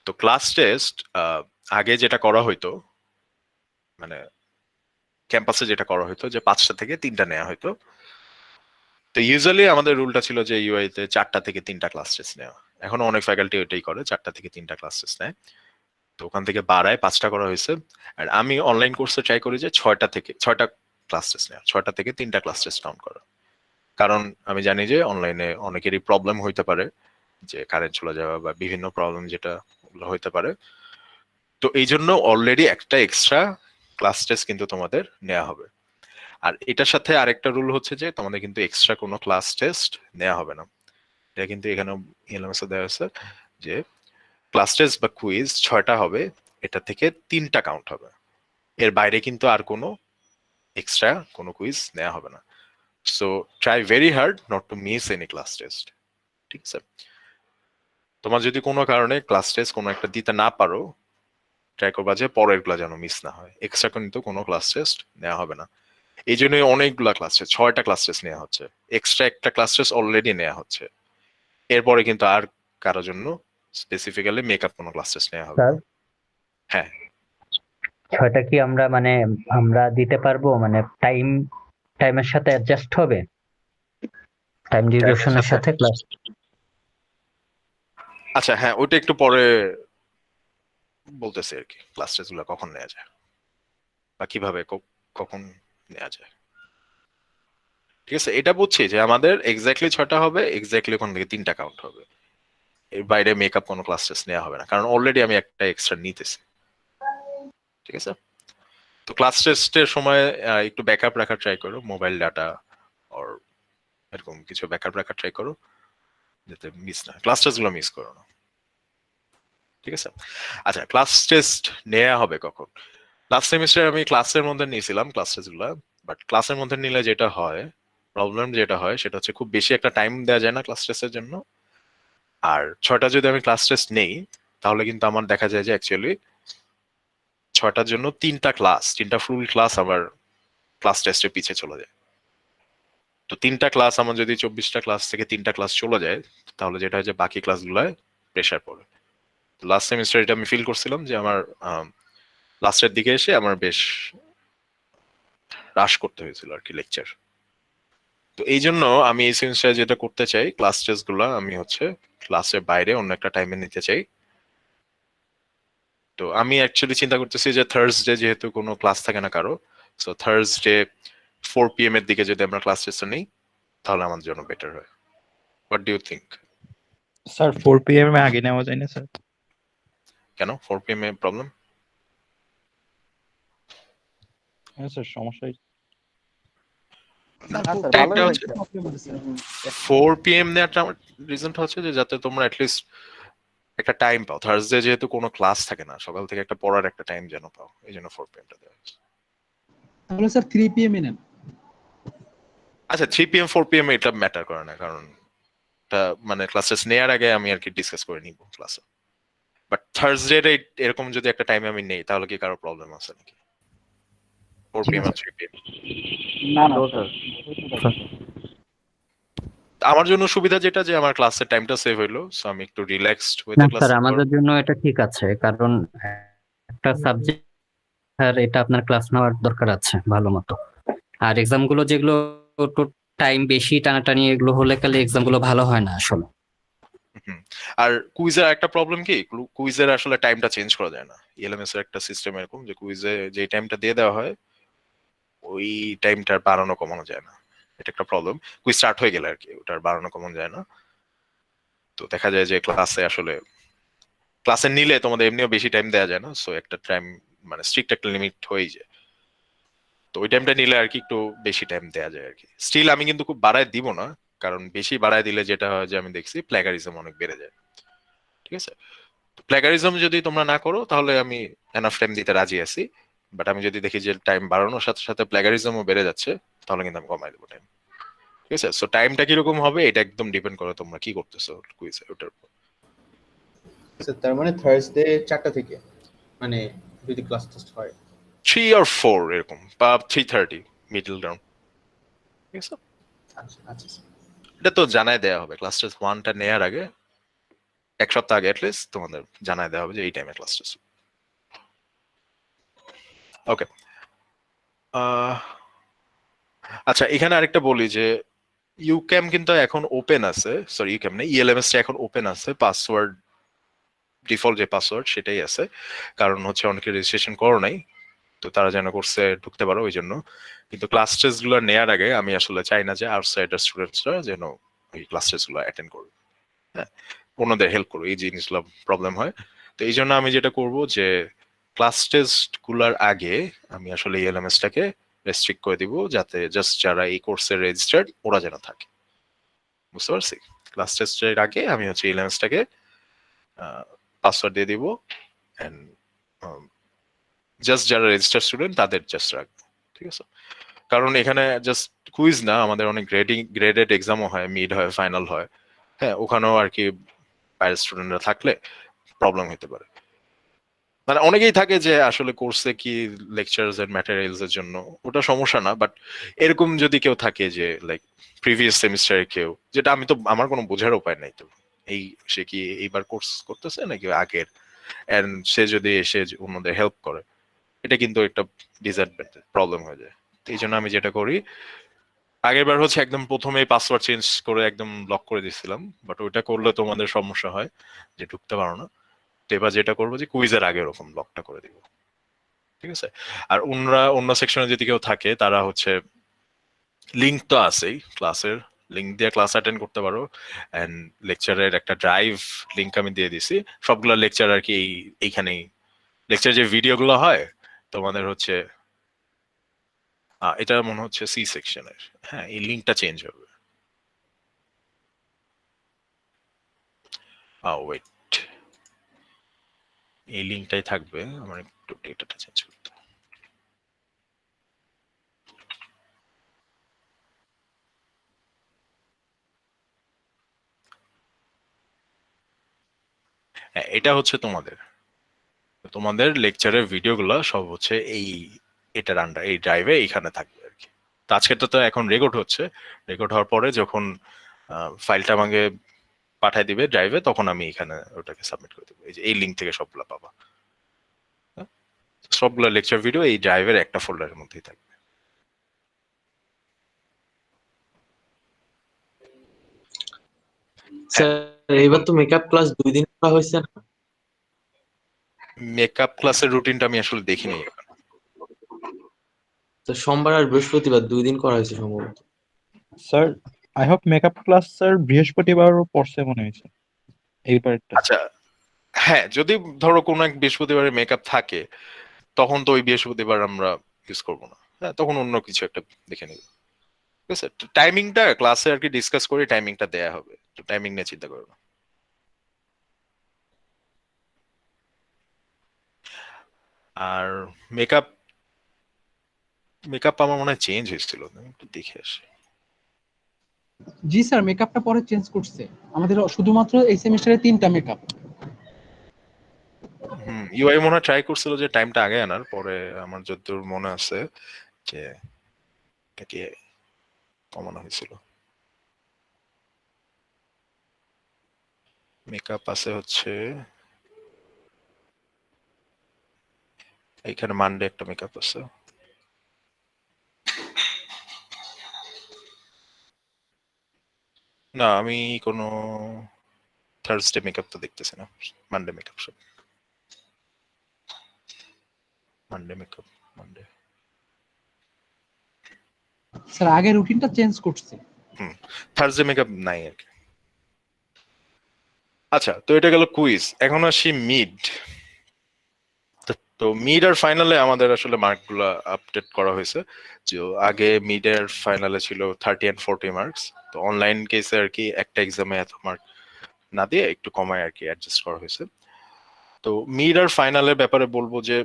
Speaker 1: তো ক্লাস টেস্ট আগে যেটা করা হইতো, মানে ক্যাম্পাসে যেটা করা হইতো যে 5টা থেকে 3টা নেওয়া হইতো। তো ইউজুয়ালি আমাদের রুলটা ছিল যে ইউআইতে 4টা থেকে 3টা ক্লাস টেস্ট নেওয়া। এখনো অনেক ফ্যাকাল্টি ওইটাই করে, 4টা থেকে 3টা ক্লাস টেস্ট নেয়। তো ওখান থেকে বাড়ায় 5টা করা হয়েছে। আর আমি অনলাইন কোর্সে ট্রাই করি যে 6টা ক্লাস টেস্ট নেওয়া, 6টা থেকে 3টা ক্লাস টেস্ট কাউন্ট করা। কারণ আমি জানি যে অনলাইনে অনেকেরই প্রবলেম হইতে পারে, যে কারেন্ট চলে যাওয়া বা বিভিন্ন প্রবলেম যেটা হইতে পারে। তো এই জন্য অলরেডি একটা এক্সট্রা ক্লাস টেস্ট কিন্তু তোমাদের নেওয়া হবে। আর এটার সাথে আরেকটা রুল হচ্ছে যে তোমাদের কিন্তু এক্সট্রা কোনো ক্লাস টেস্ট নেওয়া হবে না। এটা কিন্তু এখানে এলএমএস দেওয়া আছে যে ক্লাস টেস্ট বা কুইজ 6টা হবে, এটা থেকে 3টা কাউন্ট হবে। এর বাইরে কিন্তু আর কোনো এক্সট্রা কোনো কুইজ নেওয়া হবে না। So try very hard not to miss any class test. ঠিক আছে, তোমার যদি কোনো কারণে ক্লাস টেস্ট কোনো একটা দিতে না পারো, ট্রাই করবা যে পরের গুলা যেন মিস না হয়। এক্সট্রা কিন্তু কোনো ক্লাস টেস্ট নেওয়া হবে না। এই জন্যই অনেকগুলা ক্লাস টেস্ট, 6টা ক্লাস টেস্ট নেওয়া হচ্ছে, এক্সট্রা একটা ক্লাস টেস্ট অলরেডি নেওয়া হচ্ছে। এরপরে কিন্তু আর কারোর জন্য স্পেসিফিক্যালি মেকআপ কোনো ক্লাস টেস্ট নেওয়া হবে।
Speaker 3: স্যার,
Speaker 1: হ্যাঁ,
Speaker 3: 6টা কি আমরা দিতে পারবো? মানে টাইমের সাথে অ্যাডজাস্ট হবে, টাইম ডিউরেশনের সাথে ক্লাস।
Speaker 1: আচ্ছা, হ্যাঁ, ওইটা একটু পরে বলতেছি আর কি, ক্লাস টেস্ট গুলো কখন নেওয়া যায় বা কিভাবে কখন নেওয়া যায়। ঠিক আছে, এটা বুঝছি যে আমাদের এক্স্যাক্টলি 6টা হবে, এক্স্যাক্টলি ওখান থেকে 3টা কাউন্ট হবে। এর বাইরে মেকআপ কোনো ক্লাস টেস্ট নেওয়া হবে না, কারণ অলরেডি আমি একটা এক্সট্রা নিতেছি। ঠিক আছে, তো ক্লাস টেস্টের সময় একটু ব্যাকআপ রাখার ট্রাই করো, মোবাইল ডাটা আর এরকম কিছু ব্যাকআপ রাখার ট্রাই করো, যাতে মিস না, ক্লাস টেস্ট গুলো মিস করো না। ঠিক আছে, আচ্ছা, ক্লাস টেস্ট নেওয়া হবে কখন? লাস্ট সেমিস্টার আমি ক্লাসের মধ্যে নিয়েছিলাম ক্লাস টেস্ট গুলা, বাট ক্লাসের মধ্যে নিলে যেটা হয়, প্রবলেম যেটা হয় সেটা হচ্ছে খুব বেশি একটা টাইম দেওয়া যায় না ক্লাস টেস্টের জন্য। আর 6টা যদি আমি ক্লাস টেস্ট নেই তাহলে কিন্তু আমার দেখা যায় যে অ্যাকচুয়ালি 6টার জন্য 3টা ফুল ক্লাস আমার ক্লাস টেস্টের পিছে চলে যায়। তো 3টা ক্লাস আমার যদি 24টা ক্লাস থেকে 3টা ক্লাস চলে যায়, তাহলে যেটা হয় যে বাকি ক্লাসগুলোয় প্রেশার পড়ে। লাস্ট সেমিস্টার এটা আমি ফিল করছিলাম যে আমার লাস্টের দিকে এসে আমার বেশ হ্রাস করতে হয়েছিল আর কি লেকচার। তো এই জন্য আমি এই সেমিস্টারে যেটা করতে চাই, ক্লাস টেস্ট গুলো আমি হচ্ছে ক্লাসের বাইরে অন্য একটা টাইমে নিতে চাই। তো আমি অ্যাকচুয়ালি চিন্তা করতেছি যে থার্সডে যেহেতু কোনো ক্লাস থাকে না কারো, সো থার্সডে 4 PM এর দিকে যদি আমরা ক্লাস টেস্ট নিই তাহলে আমাদের জন্য বেটার হয়। What do you think?
Speaker 6: Sir 4 PM এর আগে নেওয়া যায় না স্যার?
Speaker 1: কেন 4 PM এ প্রবলেম?
Speaker 6: হ্যাঁ স্যার, সমস্যাই।
Speaker 1: না, একটা হচ্ছে 4 PM নেওয়াটা আমার রিজনটা হচ্ছে যে যাতে তোমরা অ্যাটলিস্ট একটা টাইম পাও। থার্সডে যেহেতু কোনো ক্লাস থাকে না, সকাল থেকে একটা পড়ার একটা টাইম যেন পাও, এই জন্য 4 PM টা দেওয়া হয়েছে।
Speaker 9: তাহলে স্যার 3 PM এ নেন।
Speaker 1: আচ্ছা, 3 PM 4 PM এটা ম্যাটার করে না, কারণ এটা মানে ক্লাসেস নেওয়ার আগে আমি আর কি ডিসকাস করে নিব ক্লাসে। বাট থার্সডে এরকম যদি একটা টাইমে আমি নেই তাহলে কি কারো প্রবলেম আছে নাকি? 4 PM আর 3 PM
Speaker 9: না না স্যার।
Speaker 1: আমার জন্য সুবিধা যেটা যে আমার ক্লাসের টাইমটা সেভ হইলো, সো আমি একটু রিল্যাক্সড হয়ে
Speaker 3: না
Speaker 1: ক্লাস।
Speaker 3: স্যার, আমাদের জন্য এটা ঠিক আছে, কারণ একটা সাবজেক্ট স্যার এটা আপনার ক্লাস নেওয়ার দরকার আছে ভালো মতো। আর এক্সাম গুলো যেগুলো টাইম বেশি টানাটানি এগুলো হলে কালে এক্সাম গুলো ভালো হয় না আসলে।
Speaker 1: হুম। আর কুইজের একটা প্রবলেম কি, কুইজের আসলে টাইমটা চেঞ্জ করা যায় না। ইএলএমএস এর একটা সিস্টেম এরকম যে কুইজে যে টাইমটা দিয়ে দেওয়া হয় ওই টাইমটার বাড়ানো কমানো যায় না। এটা একটা প্রবলেম। কুইজ স্টার্ট হয়ে গেলে আর কি ওটার বাড়ানো কমানো যায় না। তো দেখা যায় যে ক্লাসে নিলে তোমাদের এমনিও বেশি টাইম দেওয়া যায় না, সো একটা টাইম মানে স্ট্রিক্ট একটা লিমিট হয়ে যায়। তো ওই টাইমটা নিলে আর কি একটু বেশি টাইম দেওয়া যায় আর কি। স্টিল আমি কিন্তু খুব বাড়ায় দিব না, কারণ বেশি বাড়ায় দিলে যেটা হয় যে আমি দেখছি প্ল্যাগারিজম অনেক বেড়ে যায়। ঠিক আছে, প্ল্যাগারিজম যদি তোমরা না করো তাহলে আমি এনাফ টাইম দিতে রাজি আছি। বাট আমি যদি দেখি যে টাইম বাড়ানোর সাথে সাথে প্ল্যাগারিজমও বেড়ে যাচ্ছে, তাহলে কিন্তু আমি কমাই দেবো টাইম। ঠিক আছে, সো টাইমটা কিরকম হবে এটা একদম ডিপেন্ড করে তোমরা কি করতেছো কুইজে, ওটার উপর।
Speaker 8: স্যার তার মানে থার্সডে 4টা থেকে, মানে যদি ক্লাস টেস্ট হয়
Speaker 1: 3 or 4 এরকম, বা 3:30 মিডল গ্রাউন্ড। ঠিক আছে,
Speaker 8: আচ্ছা আচ্ছা স্যার।
Speaker 1: এটা তো জানাই দেওয়া হবে ক্লাস টেস্ট 1টা নেওয়ার আগে, এক সপ্তাহ আগে অ্যাটলিস্ট তোমাদের জানাই দেওয়া হবে যে এই টাইমে ক্লাস টেস্ট। ওকে, আচ্ছা এখানে আরেকটা বলি যে ইউক্যাম কিন্তু এখন ওপেন আছে, সরি ইউক্যাম না, ইএলএমএস টা এখন ওপেন আছে, পাসওয়ার্ড ডিফল্ট যে পাসওয়ার্ড সেটাই আছে। কারণ হচ্ছে অনেকে রেজিস্ট্রেশন করো নাই, তো তারা যেন করছে ঢুকতে পারো ওই জন্য। কিন্তু ক্লাস টেস্ট গুলো নেওয়ার আগে আমি আসলে চাই না যে আউটসাইডার স্টুডেন্টসরা যেন ওই ক্লাস টেস্ট গুলো অ্যাটেন্ড করবে। হ্যাঁ, অন্যদের হেল্প করো, এই জিনিসগুলো প্রবলেম হয়। তো এই জন্য আমি যেটা করব যে ক্লাস টেস্ট গুলার আগে আমি আসলে ইএলএমএস টাকে রেস্ট্রিক্ট করে দিব, যাতে জাস্ট যারা এই কোর্সে রেজিস্টার্ড ওরা যেন থাকে। বুঝতে পারছি, ক্লাস টেস্টের আগে আমি হচ্ছে ইএলএমএস টাকে পাসওয়ার্ড দিয়ে দিব, এন্ড জাস্ট যারা রেজিস্টার্ড স্টুডেন্ট তাদের জাস্ট রাখবো। ঠিক আছে, কারণ এখানে জাস্ট কুইজ না, আমাদের অনেক গ্রেডেড এক্সামও হয়, মিড হয়, ফাইনাল হয়। হ্যাঁ, ওখানেও আর কি বাইরের স্টুডেন্টরা থাকলে প্রবলেম হতে পারে। মানে অনেকেই থাকে যে আসলে কোর্সে কি লেকচারস এন্ড ম্যাটেরিয়ালস এর জন্য, ওটা সমস্যা না। বাট এরকম যদি কেউ থাকে যে লাইক প্রিভিয়াস সেমিস্টারে কেউ, যেটা আমি তো আমার কোনো বোঝার উপায় নাই, তো এই সে কি এইবার কোর্স করতেছে নাকি আগের, এন্ড সে যদি এসে অন্যদের হেল্প করে, এটা কিন্তু একটা ডিসঅ্যাডভান্টেজ প্রবলেম হয়ে যায়। তো এই জন্য আমি যেটা করি, আগের বার হচ্ছে একদম প্রথমেই পাসওয়ার্ড চেঞ্জ করে একদম ব্লক করে দিয়েছিলাম, বাট ওইটা করলে তোমাদের সমস্যা হয় যে ঢুকতে পারো না। তো এবার যেটা করবো যে কুইজের আগে এরকম ব্লকটা করে দিব। ঠিক আছে, আর অন্য সেকশনে যদি কেউ থাকে তারা হচ্ছে লিঙ্ক তো আছেই ক্লাসের, লিঙ্ক দিয়ে ক্লাস অ্যাটেন্ড করতে পারো। এন্ড লেকচারের একটা ড্রাইভ লিঙ্ক আমি দিয়ে দিছি, সবগুলো লেকচার আর কি এইখানেই। লেকচার যে ভিডিওগুলো হয় তোমাদের হচ্ছে এটা মনে হচ্ছে সি সেকশনের, হ্যাঁ এই লিঙ্কটা চেঞ্জ হবে। ওয়েট, এই লিঙ্কটাই থাকবে, আমার একটু ডেটাটা চেঞ্জ করতে হবে। হ্যাঁ, এটা হচ্ছে তোমাদের লেকচারের ভিডিওগুলো সব হচ্ছে এটার আন্ডার, এই ড্রাইভে এইখানে থাকবে আর কি। তো আজকেরটা তো এখন রেকর্ড হচ্ছে, রেকর্ড হওয়ার পরে যখন ফাইলটা আমাকে পাঠায় দিবে ড্রাইভে, তখন আমি এখানে ওটাকে সাবমিট করে দেবো। এই যে এই লিঙ্ক থেকে সবগুলো পাবা। হ্যাঁ? সবগুলো লেকচার ভিডিও এই ড্রাইভের একটা ফোল্ডারের মধ্যেই থাকবে।
Speaker 10: স্যার এইবার তো মেকআপ ক্লাস 2 দিন করা হয়েছে না?
Speaker 1: মেকআপ ক্লাসের রুটিনটা আমি আসলে দেখিনি এখন।
Speaker 10: তো সোমবার আর বৃহস্পতিবার 2 দিন করা হয়েছে সম্ভবত।
Speaker 6: Sir I hope makeup class sir বৃহস্পতিবারও পড়ছে মনে হয়েছে এইবারটা।
Speaker 1: আচ্ছা, হ্যাঁ যদি ধরো কোনো এক বৃহস্পতিবারে মেকআপ থাকে, তখন তো ওই বৃহস্পতিবার আমরা ইউজ করবো না। হ্যাঁ, তখন অন্য কিছু একটা দেখে নিব। ঠিক আছে, টাইমিংটা ক্লাসে আর কি ডিসকাস করে টাইমিংটা দেয়া হবে, তো টাইমিং নিয়ে চিন্তা করো না। আর মেকআপ মেকআপ আমার মনে হয় চেঞ্জ হয়েছিল, আমি একটু দেখে আসি।
Speaker 9: জি স্যার, মেকআপটা পরে চেঞ্জ করছে। আমাদের শুধুমাত্র এই সেমিস্টারে 3টা মেকআপ।
Speaker 1: ইউআই মনে হয় ট্রাই করছিল যে টাইমটা আগে আনার, পরে আমার যতদূর মনে আছে যে এটাকে কমানো হয়েছিল। মেকআপ আছে হচ্ছে এইখানে, মানডে একটা মেকআপ আছে। না আমি কোনো থার্সডে মেকআপ তো দেখতেছি না, মানডে মেকআপ সব, মানডে মেকআপ, মানডে।
Speaker 9: স্যার আগের রুটিনটা চেঞ্জ করছে।
Speaker 1: থার্সডে মেকআপ নাই আর কি। আচ্ছা, তো এটা গেল কুইজ। এখন আসি মিড। তো মিড আর ফাইনালে আমাদের আসলে মার্কগুলো আপডেট করা হয়েছে। যে আগে মিড এর ফাইনালে ছিল 30 and 40 মার্কস, তো অনলাইন কেসে আর কি একটা এক্সামে এত মার্ক না দিয়ে একটু কমায় আর কি অ্যাডজাস্ট করা হয়েছে। তো মিড আর ফাইনালের ব্যাপারে বলবো যে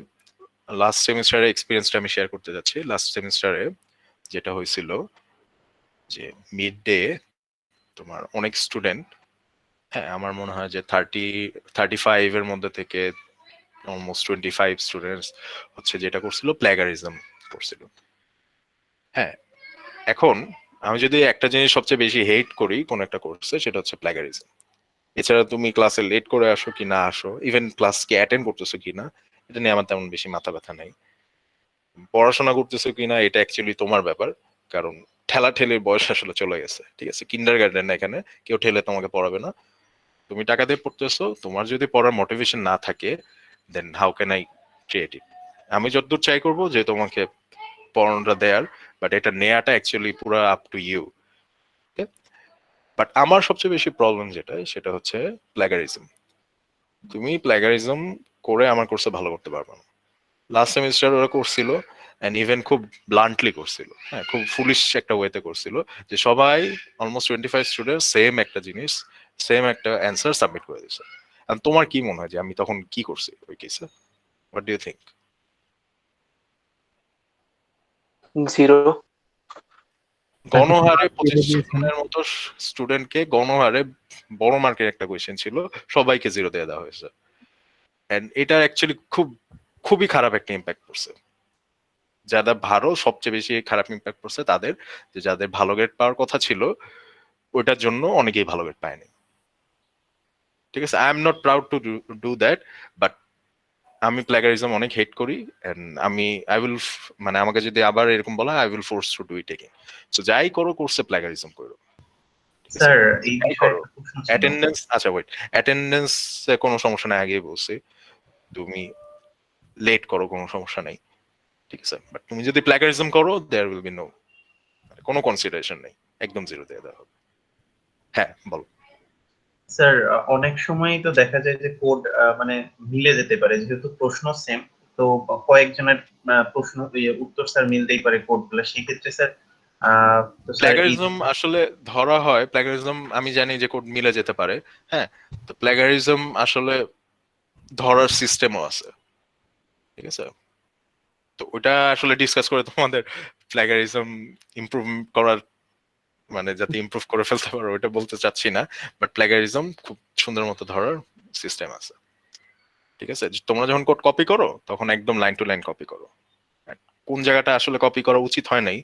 Speaker 1: লাস্ট সেমিস্টারের এক্সপিরিয়েন্সটা আমি শেয়ার করতে যাচ্ছি। লাস্ট সেমিস্টারে যেটা হয়েছিল যে মিড ডে তোমার অনেক স্টুডেন্ট, হ্যাঁ আমার মনে হয় যে 35 এর মধ্যে থেকে অলমোস্ট 25 স্টুডেন্টস হচ্ছে যেটা করছিল প্ল্যাগারিজম করছিল। হ্যাঁ, এখন আমি যদি একটা জিনিস সবচেয়ে বেশি হেট করি কোন একটা কোর্সে, সেটা হচ্ছে প্ল্যাগারিজম। এছাড়া তুমি ক্লাসে লেট করে আসো কি না আসো, ইভেন ক্লাস কি অ্যাটেন্ড করতেছো কি না, এটা নিয়ে আমার তেমন বেশি মাথা ব্যথা নাই। পড়াশোনা করতেছো কিনা এটা অ্যাকচুয়ালি তোমার ব্যাপার, কারণ ঠেলা ঠেলির বয়স আসলে চলে গেছে, ঠিক আছে? কিন্ডার গার্ডেন এখানে কেউ ঠেলে তোমাকে পড়াবে না। তুমি টাকা দিয়ে পড়তেছো, তোমার যদি পড়ার মোটিভেশন না থাকে then how can I create it? আমি যতদূর ট্রাই করবো যে তোমাকে পড়ানোটা দেয়ার, বাট এটা নেয়াটা অ্যাকচুয়ালি পুরো আপ টু ইউ। বাট আমার সবচেয়ে বেশি প্রবলেম যেটা, সেটা হচ্ছে প্ল্যাগারিজম। তুমি প্ল্যাগারিজম করে আমার কোর্সে ভালো করতে পারবে না। লাস্ট সেমিস্টার ওরা করছিল, এন্ড ইভেন খুব ব্লান্টলি করছিল, হ্যাঁ খুব ফুলিশ একটা ওয়েতে করছিল, যে সবাই অলমোস্ট 25 স্টুডেন্ট সেম একটা জিনিস, সেম একটা অ্যান্সার সাবমিট করে দিচ্ছে। আর তোমার কি মনে হয় যে আমি তখন কি করছি ওই কেসে? What do you think?
Speaker 10: 0।
Speaker 1: গণহারে 25 জনের মতো স্টুডেন্টকে গণহারে বড় মার্কের একটা কোয়েশ্চেন ছিল, সবাইকে 0 দিয়ে দেওয়া হয়েছে। এন্ড এটা অ্যাকচুয়ালি খুবই খারাপ একটা ইম্প্যাক্ট পড়ছে। যারা ভালো সবচেয়ে বেশি খারাপ ইম্প্যাক্ট পড়ছে তাদের, যে যাদের ভালো গ্রেড পাওয়ার কথা ছিল ওইটার জন্য অনেকেই ভালো গ্রেড পায়নি। ঠিক আছে, I am not proud to do that, but আমি প্ল্যাগারিজম অনেক হেট করি। আমি মানে আমাকে যদি আবার এরকম বলা, I will force to do it again. So যাই করো কোর্সে প্ল্যাগারিজম করো
Speaker 11: স্যার। এই বিষয়ে একটা প্রশ্ন ছিল।
Speaker 1: অ্যাটেন্ডেন্স, আচ্ছা ওয়েট, অ্যাটেন্ডেন্সে কোনো সমস্যা নাই, আগেই বলছি। তুমি লেট করো কোনো সমস্যা নাই, ঠিক আছে, বাট তুমি যদি প্ল্যাগারিজম করো দেয়ার উইল বি নো, কোনো কনসিডারেশন নেই, একদম 0 দিয়ে দেওয়া হবে। হ্যাঁ বলো।
Speaker 11: স্যার অনেক সময়ই তো দেখা যায় যে কোড মানে মিলে যেতে পারে, যেহেতু প্রশ্ন সেম, তো কয়েকজনের প্রশ্ন উত্তর স্যার মিলতেই পারে কোডগুলো, সেই ক্ষেত্রে স্যার
Speaker 1: প্ল্যাগারিজম আসলে ধরা হয়, প্ল্যাগারিজম আমি জানি যে কোড মিলে যেতে পারে, হ্যাঁ। তো প্ল্যাগারিজম আসলে ধরার সিস্টেমও আছে, ঠিক আছে। তো ওটা আসলে ডিসকাস করে তোমাদের প্ল্যাগারিজম ইমপ্রুভ করার, মানে যাতে ইমপ্রুভ করে ফেলতে পারো ওটা বলতে চাচ্ছি না, বাট প্ল্যাগারিজম খুব সুন্দর মতো ধরার সিস্টেম আছে, ঠিক আছে। তোমরা যখন কোড কপি করো তখন একদম লাইন টু লাইন কপি করো। কোন জায়গাটা আসলে কপি করা উচিত হয় নাই,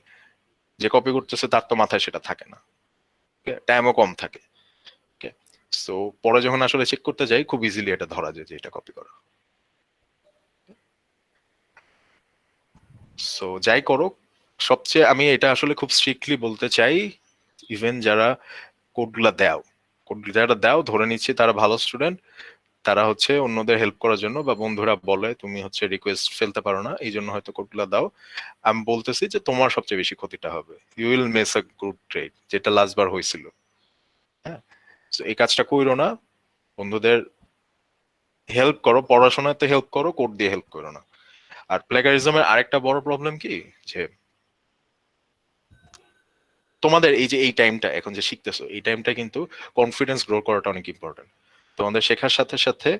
Speaker 1: যে কপি করতেছে তার তো মাথায় সেটা থাকে না, টাইমও কম থাকে। সো পরে যখন আসলে চেক করতে যাই খুব ইজিলি এটা ধরা যায় যে এটা কপি করা। সো যাই করো, সবচেয়ে আমি এটা আসলে খুব স্ট্রিক্টলি বলতে চাই, ইভেন যারা কোডগুলা যারা দাও ধরে নিচ্ছে তারা ভালো স্টুডেন্ট, তারা হচ্ছে অন্যদের হেল্প করার জন্য, বা বন্ধুরা বলে তুমি হচ্ছে রিকোয়েস্ট ফেলতে পারো না এই জন্য হয়তো কোডগুলা দাও। আমি বলতেছি যে তোমার সবচেয়ে বেশি ক্ষতিটা হবে, you will miss a good trade, যেটা লাস্ট বার হয়েছিল। হ্যাঁ, তো এই কাজটা কইরো না, বন্ধুদের হেল্প করো, পড়াশোনাতে হেল্প করো, কোড দিয়ে হেল্প করো না। আর প্ল্যাগারিজমের আরেকটা বড় প্রবলেম কি, যে তোমাদের এই যে এই টাইমটা এখন যে শিখতেছো, এই টাইমটা কিন্তু কনফিডেন্স গ্রো করাটা অনেক ইম্পর্টেন্ট। তোমাদের শেখার সাথে সাথে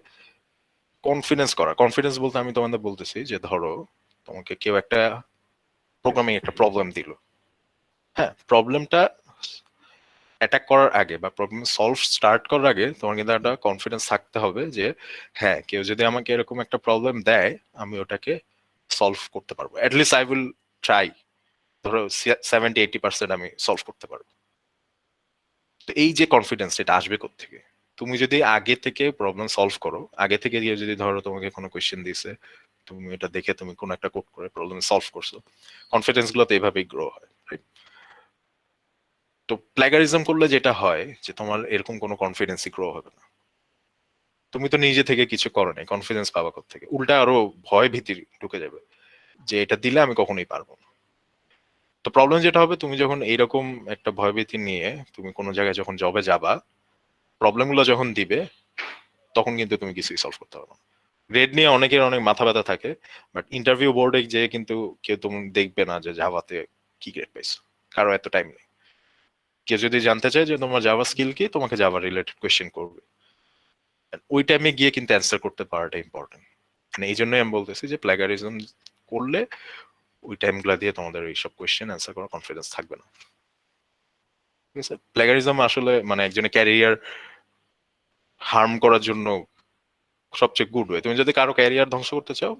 Speaker 1: কনফিডেন্স বলতে আমি তোমাদের বলতেছি যে ধরো তোমাকে কেউ একটা প্রোগ্রামিং একটা প্রবলেম দিল, হ্যাঁ, প্রবলেমটা অ্যাটাক করার আগে বা প্রবলেম সলভ স্টার্ট করার আগে তোমার কিন্তু একটা কনফিডেন্স থাকতে হবে যে হ্যাঁ, কেউ যদি আমাকে এরকম একটা প্রবলেম দেয় আমি ওটাকে সলভ করতে পারবো, অ্যাটলিস্ট আই উইল ট্রাই। ধরো 70-80% আমি সলভ করতে পারবো। তো এই যে কনফিডেন্স, এটা আসবে কোত্থেকে? তুমি যদি আগে থেকে প্রবলেম সলভ করো, আগে থেকে দিয়ে যদি ধরো তোমাকে কোনো কোয়েশ্চেন দিছে, তুমি এটা দেখে তুমি কোনো একটা কোড করে প্রবলেম সলভ করছো, কনফিডেন্স গুলো তো এইভাবেই গ্রো হয়। তো প্ল্যাগারিজম করলে যেটা হয় যে তোমার এরকম কোনো কনফিডেন্সই গ্রো হবে না, তুমি তো নিজে থেকে কিছু করো নাই, কনফিডেন্স পাবা থেকে, উল্টা আরো ভয় ভীতি ঢুকে যাবে যে এটা দিলে আমি কখনোই পারবো না। তো প্রবলেম যেটা হবে, তুমি যখন এইরকম একটা ভয়ভীতি নিয়ে তুমি কোনো জায়গায় যখন জবে যাবা, প্রবলেম গুলো যখন দিবে, তখন কিন্তু তুমি কিছুই সলভ করতে পারবে না। গ্রেড নিয়ে অনেকের অনেক মাথা ব্যথা থাকে, বাট ইন্টারভিউ বোর্ডে যে কিন্তু কেউ তুমি দেখবে না যে জাভাতে কি গ্রেড পাইছো, কারো এত টাইম নেই। কেউ যদি জানতে চায় যে তোমার জাভা স্কিল কি, তোমাকে জাভা রিলেটেড কোয়েশ্চেন করবে, ওই টাইমে গিয়ে কিন্তু অ্যান্সার করতে পারাটা ইম্পর্টেন্ট। মানে এই জন্যই আমি বলতেছি যে প্লাগারিজম করলে ওই টাইমগুলো দিয়ে তোমাদের এইসব কোয়েশ্চেন অ্যান্সার করার কনফিডেন্স থাকবে না। ঠিক আছে, প্লাগারিজম আসলে মানে একজনের ক্যারিয়ার হার্ম করার জন্য সবচেয়ে গুড ওয়ে। তুমি যদি কারো ক্যারিয়ার ধ্বংস করতে চাও,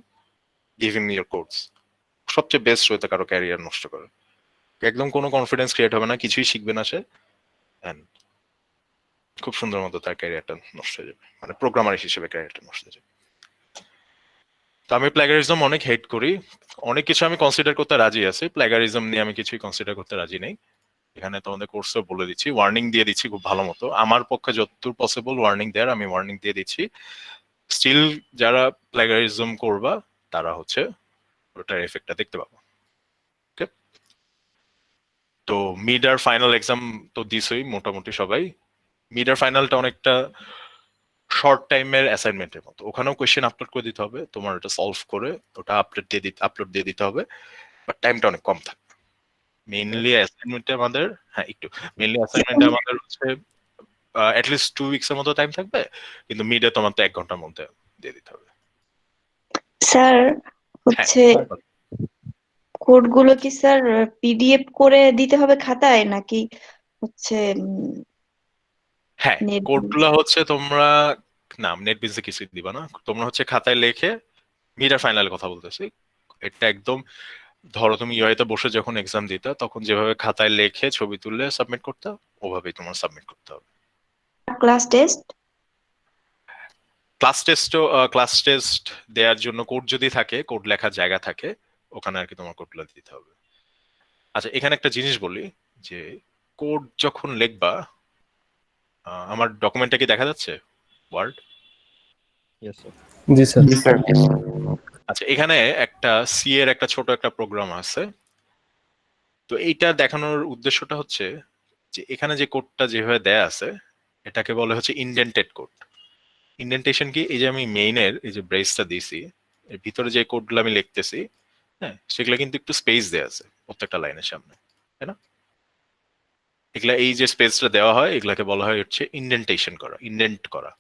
Speaker 1: গিভিং ইউর কোডস সবচেয়ে বেস্ট ওয়েতে কারো ক্যারিয়ার নষ্ট করে। একদম কোনো কনফিডেন্স ক্রিয়েট হবে না, কিছুই শিখবে না সে, এন্ড খুব সুন্দর মতো তার ক্যারিয়ারটা নষ্ট হয়ে যাবে, মানে প্রোগ্রামার হিসেবে ক্যারিয়ারটা নষ্ট হয়ে যাবে। তো আমি প্লাগারিজম অনেক হেট করি, অনেক কিছু আমি কনসিডার করতে রাজি আছি, প্লাগারিজম নিয়ে আমি কিছুই কনসিডার করতে রাজি নেই। এখানে তোমাদের কোর্সও বলে দিচ্ছি, ওয়ার্নিং দিয়ে দিচ্ছি খুব ভালো মতো, আমার পক্ষে যতদূর পসিবল ওয়ার্নিং দেওয়ার আমি ওয়ার্নিং দিয়ে দিচ্ছি। স্টিল যারা প্লাগারিজম করবা তারা হচ্ছে ওটার এফেক্টটা দেখতে পাবো। ওকে, তো মিড আর ফাইনাল এক্সাম তো দিছই মোটামুটি সবাই। মিড আর ফাইনালটা অনেকটা শর্ট টাইমের অ্যাসাইনমেন্টের মতো, ওখানেও কোয়েশ্চেন আপলোড করে দিতে হবে, তোমার ওটা সলভ করে ওটা আপলোড দিয়ে দিতে হবে, বাট টাইমটা অনেক কম থাকবে। মেইনলি অ্যাসাইনমেন্টে আমাদের হচ্ছে অ্যাটলিস্ট 2 উইকসের মতো টাইম থাকবে, কিন্তু মিডে তোমার তো 1 ঘন্টার মধ্যে দিয়ে দিতে হবে।
Speaker 7: স্যার হচ্ছে কোড গুলো কি স্যার পিডিএফ করে দিতে হবে খাতায় নাকি হচ্ছে
Speaker 1: হ্যাঁ, কোডগুলো হচ্ছে তোমরা নাম নেটবিনসে কিছু দিবা না, তোমরা হচ্ছে খাতায় লেখে, মিড আর ফাইনালের কথা বলতেছি, এটা একদম ধরো তুমি ইউআইতে বসে যখন এক্সাম দিতা তখন যেভাবে খাতায় লেখে ছবি তুললে সাবমিট করতে, ওভাবেই তোমার সাবমিট করতে হবে।
Speaker 7: ক্লাস টেস্ট
Speaker 1: ক্লাস টেস্ট দেওয়ার জন্য কোড যদি থাকে, কোড লেখার জায়গা থাকে, ওখানে আর কি তোমার কোডগুলো দিতে হবে। আচ্ছা, এখানে একটা জিনিস বলি যে কোড যখন লিখবা, আমার ডকুমেন্টটা কি দেখা যাচ্ছে ওয়ার্ড?
Speaker 6: জি স্যার।
Speaker 1: আচ্ছা, এখানে একটা সি এর একটা ছোট একটা প্রোগ্রাম আছে। তো এইটা দেখানোর উদ্দেশ্যটা হচ্ছে যে এখানে যে কোডটা যেভাবে দেয়া আছে এটাকে বলে হচ্ছে ইনডেন্টেড কোড। ইনডেন্টেশন কি, এই যে আমি মেইনের এই যে ব্রেসটা দিছি, এর ভিতরে যে কোডগুলো আমি লিখতেছি, হ্যাঁ, সেগুলো কিন্তু একটু স্পেস দেয়া আছে প্রত্যেকটা লাইনের সামনে, তাই না? এগুলা এই যে স্পেসটা দেওয়া হয় এগুলাকে বলা হয় হচ্ছে ইনডেন্টেশন করা, ইনডেন্ট করা।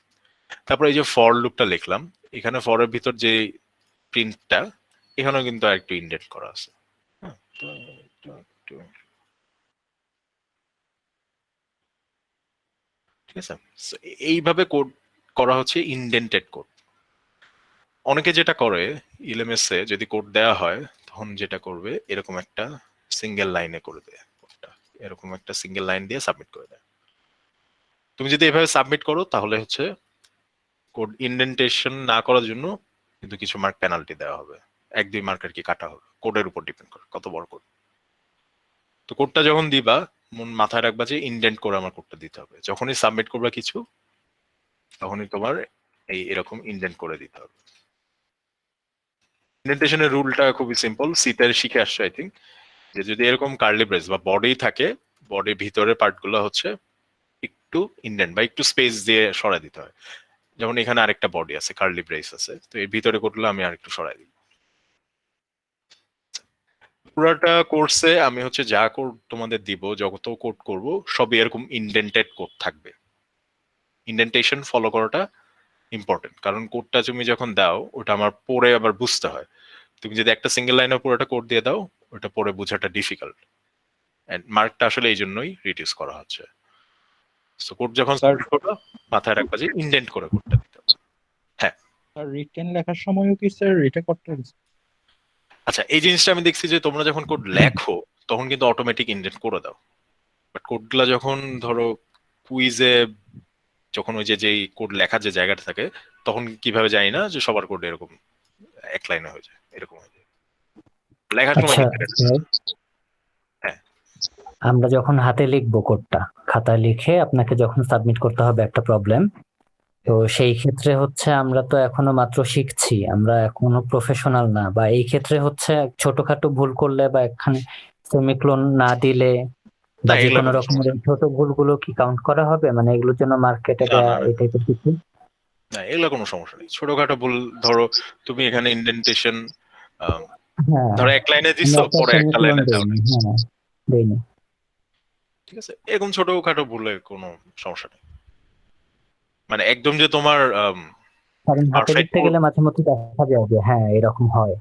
Speaker 1: তারপর এই যে ফর লুপটা লিখলাম, এখানে ফরের ভিতর যে প্রিন্টটা, এখানেও কিন্তু আরেকটু ইনডেন্ট করা আছে। হ্যাঁ, ঠিক আছে, এইভাবে কোড করা হচ্ছে ইনডেন্টেড কোড। অনেকে যেটা করে ইএলএমএস এ যদি কোড দেওয়া হয় তখন যেটা করবে এরকম একটা সিঙ্গেল লাইনে করে দেয় কোডটা, এরকম একটা সিঙ্গেল লাইন দিয়ে সাবমিট করে দেয়। তুমি যদি এভাবে সাবমিট করো তাহলে হচ্ছে কোড ইনডেন্টেশন না করার জন্য কিন্তু কিছু মার্ক পেনাল্টি দেওয়া হবে, 1-2 মার্ক আর কি কাটা হবে, কোডের উপর ডিপেন্ড করে কত বড় কোড। তো কোডটা যখন দিবা মাথায় রাখবা যে ইনডেন্ট করে আমার কোডটা দিতে হবে, যখনই সাবমিট করবা কিছু তখনই তোমার এরকম ইনডেন্ট করে দিতে হবে। ইনডেন্টেশনের রুলটা খুবই সিম্পল, সিতে শিখে আসছো আই থিঙ্ক, যে যদি এরকম কার্লি ব্রেস বা বডি থাকে, বডির ভিতরের পার্টগুলো হচ্ছে একটু ইনডেন্ট বা একটু স্পেস দিয়ে সরাই দিতে হয়। যেমন এখানে আরেকটা বডি আছে, কার্লি ব্রেস আছে, তো এর ভিতরে কোডগুলো আমি আরেকটু সরাই দিই। পুরাটা কোর্সে আমি হচ্ছে যা কোড তোমাদের দিব, যত কোড করব সবই এরকম ইনডেন্টেড কোড থাকবে। ইনডেন্টেশন ফলো করাটা ইম্পর্টেন্ট, কারণ কোডটা তুমি যখন দাও ওটা আমার পরে আবার বুঝতে হয়। তুমি যদি একটা সিঙ্গেল লাইনে পুরোটা কোড দিয়ে দাও ওটা পরে বোঝাটা ডিফিকাল্ট, এন্ড মার্কটা আসলে এই জন্যই রিডিউস করা হচ্ছে। সো কোড যখন সার্চ করবা মাথায় রাখবা যে ইনডেন্ট করে কোডটা দিতে হবে। হ্যাঁ
Speaker 6: স্যার, রিটেন লেখার সময়ও কি স্যার এটা করতে হবে?
Speaker 1: আচ্ছা, এই জিনিসটা আমি দেখছি যে তোমরা যখন কোড লেখো তখন কিন্তু অটোমেটিক ইনডেন্ট করে দাও, বাট কোডগুলা যখন ধরো কুইজে যখন ওই যে যেই কোড লেখার যে জায়গাটা থাকে তখন কিভাবে জানি না যে সবার কোড এরকম এক লাইনে হয়ে যায়, এরকম হয়ে যায় লেখার সময়।
Speaker 3: হ্যাঁ, আমরা যখন হাতে লিখবো কোডটা, খাতায় লিখে আপনাকে যখন সাবমিট করতে হবে একটা প্রবলেম, তো সেই ক্ষেত্রে হচ্ছে আমরা তো এখনো মাত্র শিখছি, আমরা এখনো প্রফেশনাল না, বা এই ক্ষেত্রে হচ্ছে ছোটখাটো ভুল করলে বা এখানে সেমিক্লোন না দিলে
Speaker 1: না
Speaker 3: বা যে
Speaker 1: এগুলো
Speaker 3: কোনো
Speaker 1: কোনো
Speaker 3: রকমের
Speaker 1: সমস্যা
Speaker 3: এই ছোট ভুলগুলো কি কাউন্ট করা হবে, মানে এগুলোর জন্য মার্কেটে
Speaker 1: না
Speaker 3: দেয়া
Speaker 1: না না
Speaker 3: এই টাইপের কিছু?
Speaker 1: না এগুলো কোনো সমস্যা নেই। ছোটখাটো ভুল ধরো তুমি এখানে ইন্ডেন্টেশন
Speaker 3: হ্যাঁ,
Speaker 1: ধরো এক লাইনে
Speaker 3: আমি
Speaker 1: দিছো
Speaker 3: একটা
Speaker 1: পরে একটা
Speaker 3: সেমিক্লোন
Speaker 1: লাইনে দাও
Speaker 3: দেইনি,
Speaker 1: নাই,
Speaker 3: হ্যাঁ দেইনি।
Speaker 1: ঠিক আছে, এরকম ছোটখাটো ভুলে কোনো সমস্যা নেই। মানে একদম যে তোমার
Speaker 3: কারণ হাতে
Speaker 1: পারফেক্ট
Speaker 3: লিখতে
Speaker 1: কোড,
Speaker 3: গেলে মাঝে মধ্যে দেখা যায় যে হ্যাঁ এরকম হয়।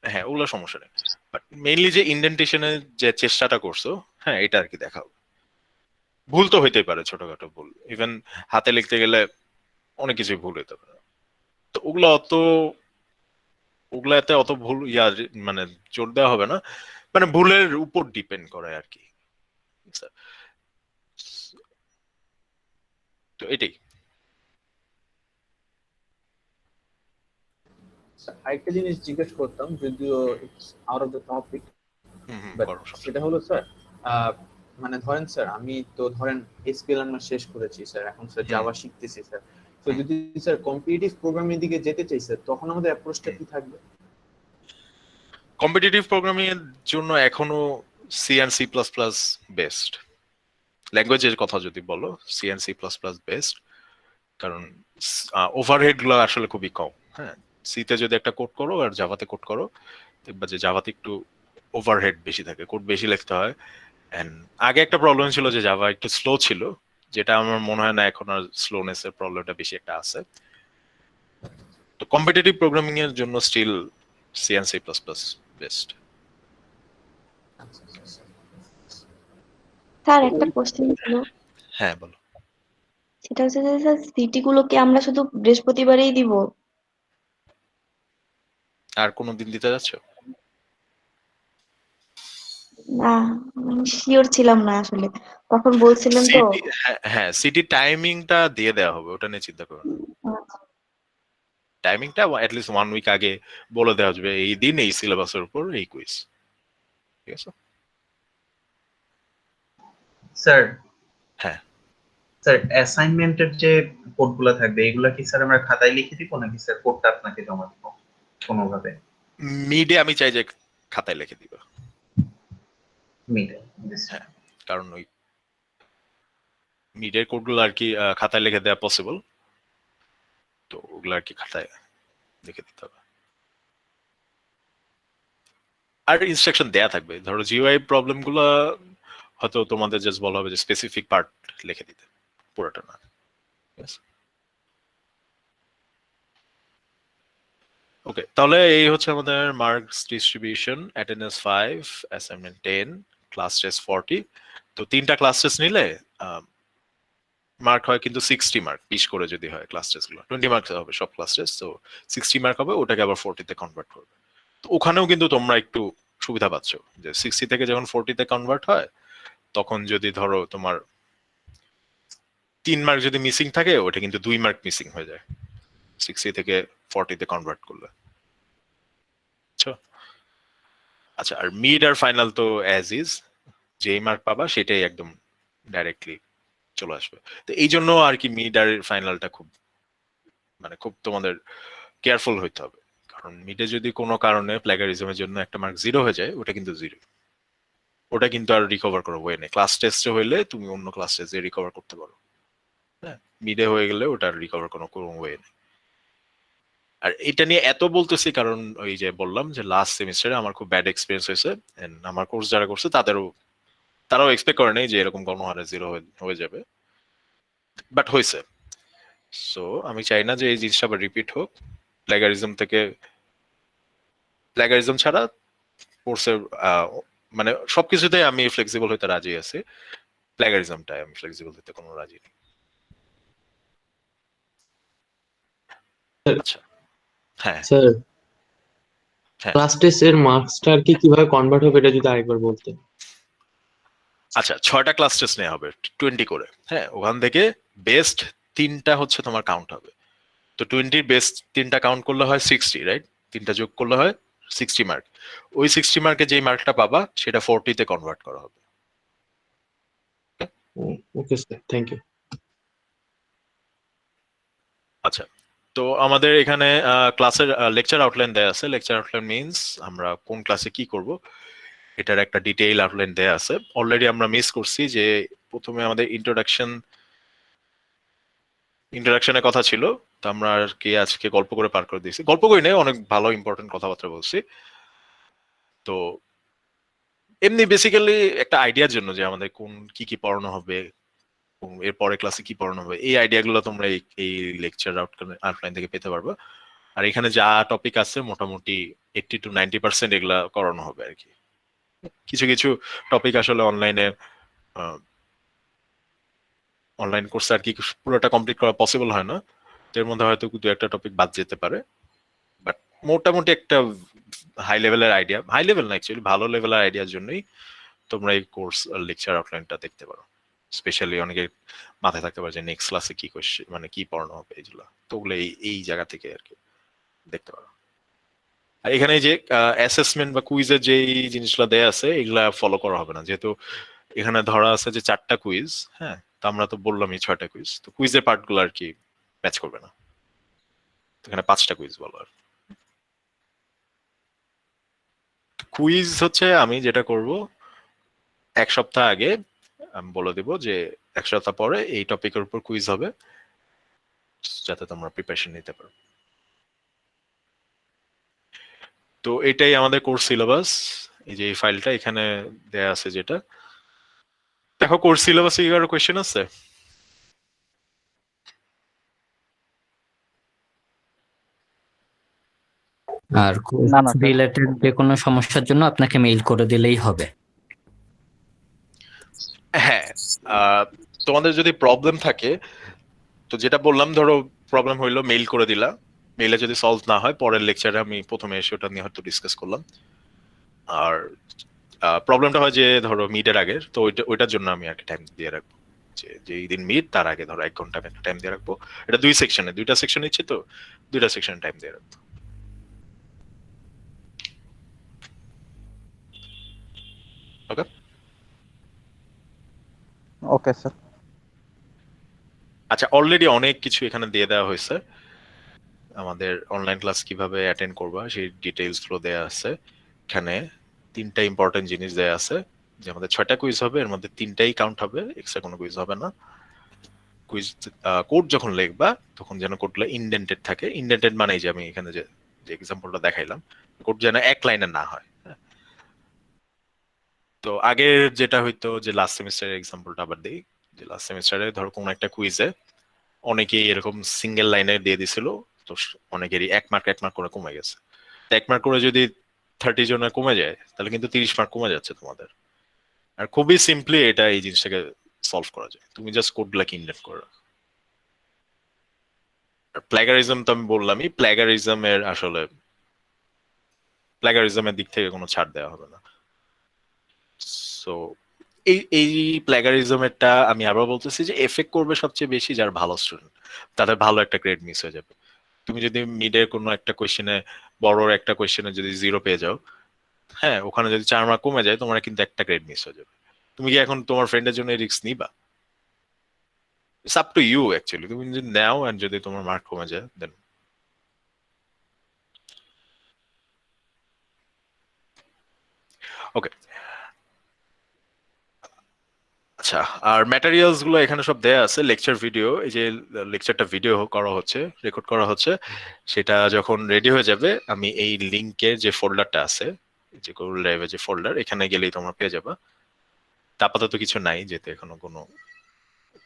Speaker 1: হ্যাঁ ওগুলো সমস্যা নেই, বাট মেইনলি যে ইন্ডেন্টেশনের যে চেষ্টাটা করছো, হ্যাঁ এটা আর কি দেখাও। ভুল তো হইতেই পারে, ছোটখাটো ভুল, ইভেন হাতে লিখতে গেলে অনেক কিছু ভুল হইতে পারে। তো ওগুলাতে অত ভুল মানে জোর দেওয়া হবে না, মানে ভুলের উপর ডিপেন্ড করে আর কি। বুঝছো? তো এটাই।
Speaker 8: আরেকটা জিনিস জিজ্ঞেস করতাম, যদিও it's out of the topic, but
Speaker 1: করো সমস্যা
Speaker 8: সেটা হলো স্যার, মানে ধরেন স্যার আমি তো ধরেন এসকিউএল আমরা শেষ করেছি স্যার, এখন স্যার জাভা শিখতেছি স্যার। তো যদি স্যার কম্পিটিটিভ প্রোগ্রামিং দিকে যেতে চাই স্যার, তখন আমাদের অ্যাপ্রোচটা কি থাকবে?
Speaker 1: কম্পিটিটিভ প্রোগ্রামিং এর জন্য এখনো C and C plus plus best. ল্যাঙ্গুয়েজের কথা যদি বলো, C and C plus plus best, কারণ ওভারহেড গুলো আসলে খুবই কম। হ্যাঁ, সিতে যদি একটা কোড করো আর জাভাতে কোড করো, দেখবা যে জাভাতে একটু ওভারহেড বেশি থাকে, কোড বেশি লিখতে হয়। এন্ড আগে একটা প্রবলেম ছিল যে জাভা একটু স্লো ছিল, যেটা আমার মনে হয় না এখন আর স্লোনেস এর প্রবলেমটা বেশি একটা আছে। তো কম্পিটিটিভ প্রোগ্রামিং এর জন্য still C and C plus plus best.
Speaker 7: Sir একটা কোশ্চেন ছিল,
Speaker 1: হ্যাঁ বলো।
Speaker 7: সেটা হচ্ছে যে স্যার সিটি গুলোকে আমরা শুধু বৃহস্পতিবারেই দিব?
Speaker 1: আর কোনো দিন দিতে যাচ্ছ?
Speaker 7: না, শিওর ছিলাম না আসলে, তখন বলছিলেন তো।
Speaker 1: সিটি, হ্যাঁ সিটি টাইমিংটা দিয়ে দেওয়া হবে, ওটা নিয়ে চিন্তা করো না। টাইমিংটা অ্যাটলিস্ট 1 উইক আগে বলে দেওয়া যাবে, এই দিন এই সিলেবাসের উপর এই কুইজ, ঠিক আছে?
Speaker 11: স্যার
Speaker 1: হ্যাঁ
Speaker 11: স্যার অ্যাসাইনমেন্টের যে কোডগুলো থাকবে এগুলা কি স্যার আমরা খাতায় লিখে দিব নাকি স্যার কোডটা আপনাকে জমা দিব কোনোভাবে?
Speaker 1: মিডে আমি চাই যে খাতায় লিখে দিবা।
Speaker 11: মিডে,
Speaker 1: হ্যাঁ, কারণ ওই মিডের কোডগুলো আর কি খাতায় লিখে দেওয়া পসিবল, তো ওগুলো আর কি খাতায় লিখে দিতে হবে। আর ইনস্ট্রাকশন দেয়া থাকবে, ধরো জিইউআই প্রবলেম গুলো হয়তো তোমাদের জাস্ট বলা হবে যে স্পেসিফিক পার্ট লিখে দিতে, পুরোটা না। ওকে, তাহলে এই হচ্ছে আমাদের marks distribution, attendance 5, assignment 10, class test 40। তো 3টা ক্লাস টেস্ট নিলে মার্ক হয় কিন্তু 60 মার্ক, 20 করে যদি হয় ক্লাস টেস্ট গুলো, 20 মার্কস হবে সব ক্লাস টেস্ট, তো 60 মার্ক হবে, ওটাকে আবার 40 তে কনভার্ট করবে। তো ওখানেও কিন্তু তোমরা একটু সুবিধা পাচ্ছ যে 60 থেকে যখন 40 তে কনভার্ট হয়, তখন যদি ধরো তোমার 3 মার্ক যদি মিসিং থাকে, ওটা কিন্তু 2 মার্ক মিসিং হয়ে যায় 60 থেকে 40 তে কনভার্ট করলে। আচ্ছা, আর মিড আর ফাইনাল তো অ্যাজ ইজ, যেই মার্ক পাবা সেটাই একদম ডাইরেক্টলি চলে আসবে। তো এই জন্য আর কি মিড আর ফাইনালটা খুব মানে খুব তোমাদের কেয়ারফুল হইতে হবে, কারণ মিডে যদি কোনো কারণে প্ল্যাগারিজমের জন্য একটা মার্ক 0 হয়ে যায়, ওটা কিন্তু 0, ওটা কিন্তু আর রিকভার করার ওয়ে নেই। ক্লাস টেস্টে হইলে তুমি অন্য ক্লাস টেস্টে রিকভার করতে পারো, হ্যাঁ, মিডে হয়ে গেলে ওটা রিকভার কোনো ওয়ে নেই। আর এটা নিয়ে এত বলতেছি কারণ ওই যে বললাম যে লাস্ট সেমিস্টারে আমার খুব ব্যাড এক্সপিরিয়েন্স হয়েছে, আমার কোর্স যারা করছে তারাও এক্সপেক্ট করে নাই যে এরকম গণহারে 0 হয়ে যাবে, বাট হয়েছে। সো আমি চাই না যে এই জিনিসটা আবার রিপিট হোক। প্ল্যাগারিজম ছাড়া কোর্সের মানে সবকিছুতে আমি ফ্লেক্সিবল হইতে রাজি আছি, প্ল্যাগারিজমটাই আমি ফ্লেক্সিবল হইতে কোনো রাজি নেই। আচ্ছা হ্যাঁ
Speaker 10: স্যার
Speaker 1: হ্যাঁ
Speaker 10: ক্লাস টেস্টের মার্কসটা আর কি কিভাবে কনভার্ট হবে এটা যদি আরেকবার বলতেন।
Speaker 1: আচ্ছা, 6টা ক্লাস টেস্ট নেওয়া হবে 20 করে, হ্যাঁ, ওখান থেকে বেস্ট 3টা হচ্ছে তোমার কাউন্ট হবে। তো 20 বেস্ট 3টা কাউন্ট করলে হয় 60, রাইট? 3টা যোগ করলে হয় 60 মার্ক। ওই 60 মার্কে যেই মার্কটা পাবা সেটা 40 তে কনভার্ট করা হবে।
Speaker 10: Okay sir, thank you.
Speaker 1: আচ্ছা, তো আমাদের এখানে ক্লাসের লেকচার আউটলাইন দেয়া আছে। লেকচার আউটলাইন মিন্স আমরা কোন ক্লাসে কি করব এটার একটা ডিটেইল আউটলাইন দেয়া আছে। অলরেডি আমরা মিস করছি যে প্রথমে আমাদের ইন্ট্রোডাকশনের কথা ছিল, তো আমরা আর কি আজকে গল্প করে পার করে দিয়েছি। গল্প করি নাই, অনেক ভালো ইম্পর্টেন্ট কথাবার্তা বলছি। তো এমনি বেসিক্যালি একটা আইডিয়ার জন্য যে আমাদের কোন কি কি পড়ানো হবে, এর পরে ক্লাসে কি পড়ানো হবে, এই আইডিয়াগুলো তোমরা এই লেকচার আউটলাইন থেকে পেতে পারবে। আর এখানে যা টপিক আছে মোটামুটি 80 to 90% এগুলা করানো হবে আর কি। কিছু কিছু টপিক আসলে অনলাইন কোর্সে আর কি পুরোটা কমপ্লিট করা পসিবল হয় না, তো এর মধ্যে হয়তো দু একটা টপিক বাদ যেতে পারে, বাট মোটামুটি একটা হাই লেভেলের আইডিয়া, হাই লেভেল না অ্যাকচুয়ালি ভালো লেভেলের আইডিয়ার জন্যই তোমরা এই কোর্স লেকচার আউটলাইনটা দেখতে পারো। স্পেশালি অনেকে মাথায় থাকতে পারে যে নেক্সট ক্লাসে কি কোশ্চেন মানে কি পড়ানো হবে, এগুলো তো ওগুলো এই জায়গা থেকে আর কি দেখতে পারো। আর এখানে যে অ্যাসেসমেন্ট বা কুইজের যে জিনিসগুলো দেয়া আছে এগুলা ফলো করা হবে না, যেহেতু এখানে ধরা আছে যে 4টা কুইজ। হ্যাঁ, তো আমরা তো বললামই 6টা কুইজ, তো কুইজের পার্টগুলো আর কি ম্যাচ করবে না, এখানে 5টা কুইজ বলো। আর কুইজ হচ্ছে আমি যেটা করব, এক সপ্তাহ আগে আমি বলে দেব যে এক সপ্তাহ পরে এই টপিকের উপর কুইজ হবে, যাতে তোমরা প্রিপারেশন নিতে পারো। তো এটাই আমাদের কোর্স সিলেবাস। এই যে এই ফাইলটা এখানে দেয়া আছে, যেটা দেখো কোর্স সিলেবাসে কি কারো কোয়েশ্চেন আছে?
Speaker 3: আর রিলেটেড যে কোনো সমস্যার জন্য আপনাকে মেইল করে দিলেই হবে।
Speaker 1: হ্যাঁ, তোমাদের যদি প্রবলেম থাকে, তো যেটা বললাম, ধরো প্রবলেম হইলো মেইল করে দিলা, মেইলে যদি সলভ না হয় পরের লেকচারে আমি প্রথমে এসে ওটা নিয়ে হয়তো ডিসকাস করলাম। আর প্রবলেমটা হয় যে ধরো মিটের আগে, তো ওইটার জন্য আমি আর কি টাইম দিয়ে রাখবো, যে যেই দিন মিট তার আগে ধরো 1 ঘন্টা একটা টাইম দিয়ে রাখবো। এটা দুইটা সেকশন নিচ্ছে, তো দুইটা সেকশন টাইম দিয়ে রাখবো। ওকে
Speaker 6: ওকে স্যার।
Speaker 1: আচ্ছা, অলরেডি অনেক কিছু এখানে দিয়ে দেওয়া হয়েছে। আমাদের অনলাইন ক্লাস কিভাবে অ্যাটেন্ড করবা সেই ডিটেইলস গুলো দেয়া আছে। এখানে 3টা ইম্পর্টেন্ট জিনিস দেয়া আছে, যে আমাদের 6টা কুইজ হবে, এর মধ্যে 3টাই কাউন্ট হবে, এক্সট্রা কোনো কুইজ হবে না। কুইজ কোড যখন লিখবা তখন যেন কোডগুলো ইনডেন্টেড থাকে। ইনডেন্টেড মানে এই যে আমি এখানে যে এক্সাম্পলটা দেখাইলাম, কোড যেন এক লাইনে না হয়। তো আগের যেটা হইতো যে লাস্ট সেমিস্টারের এক্সাম্পলটা আবার দেই, যে লাস্ট সেমিস্টারে ধরো কোনো একটা কুইজে অনেকেই এরকম সিঙ্গেল লাইনে দিয়ে দিছিল, তো অনেকেরই 1 মার্ক করে কমে গেছে। 1 মার্ক করে যদি 30 জনের কমে যায়, তাহলে কিন্তু 30 মার্ক কমে যাচ্ছে তোমাদের। আর খুবই সিম্পলি এটা এই জিনিসটাকে সলভ করা যায়, তুমি জাস্ট কোডগুলোকে ইনডেন্ট করে রাখো। আর প্ল্যাগারিজম তো আমি বললামই, প্ল্যাগারিজমের দিক থেকে কোনো ছাড় দেওয়া হবে না। সো এই প্ল্যাগারিজমেরটা আমি আবার বলতেছি যে এফেক্ট করবে সবচেয়ে বেশি যার ভালো স্টুডেন্ট, তাদের ভালো একটা গ্রেড মিস হয়ে যাবে। তুমি যদি মিডের কোনো একটা কোয়েশ্চেনে, বড় একটা কোয়েশ্চেনে যদি 0 পেয়ে যাও, হ্যাঁ, ওখানে যদি 4 মার্ক কমে যায়, তোমার কিন্তু একটা গ্রেড মিস হয়ে যাবে। তুমি কি এখন তোমার ফ্রেন্ডের জন্য রিস্ক নিবা? It's up to you actually. তুমি যদি নাও এন্ড যদি তোমার মার্ক কমে যায়, দেন ওকে। আচ্ছা, আর ম্যাটেরিয়ালস গুলো এখানে সব দেয়া আছে। লেকচার ভিডিও, এই যে লেকচারটা ভিডিও করা হচ্ছে, রেকর্ড করা হচ্ছে, সেটা যখন রেডি হয়ে যাবে আমি এই লিংকের যে ফোল্ডারটা আছে, যে গুগল ড্রাইভের যে ফোল্ডার, এখানে গেলেই তোমরা পেয়ে যাবে। তা আপাতত কিছু নাই, যেতে এখনো কোনো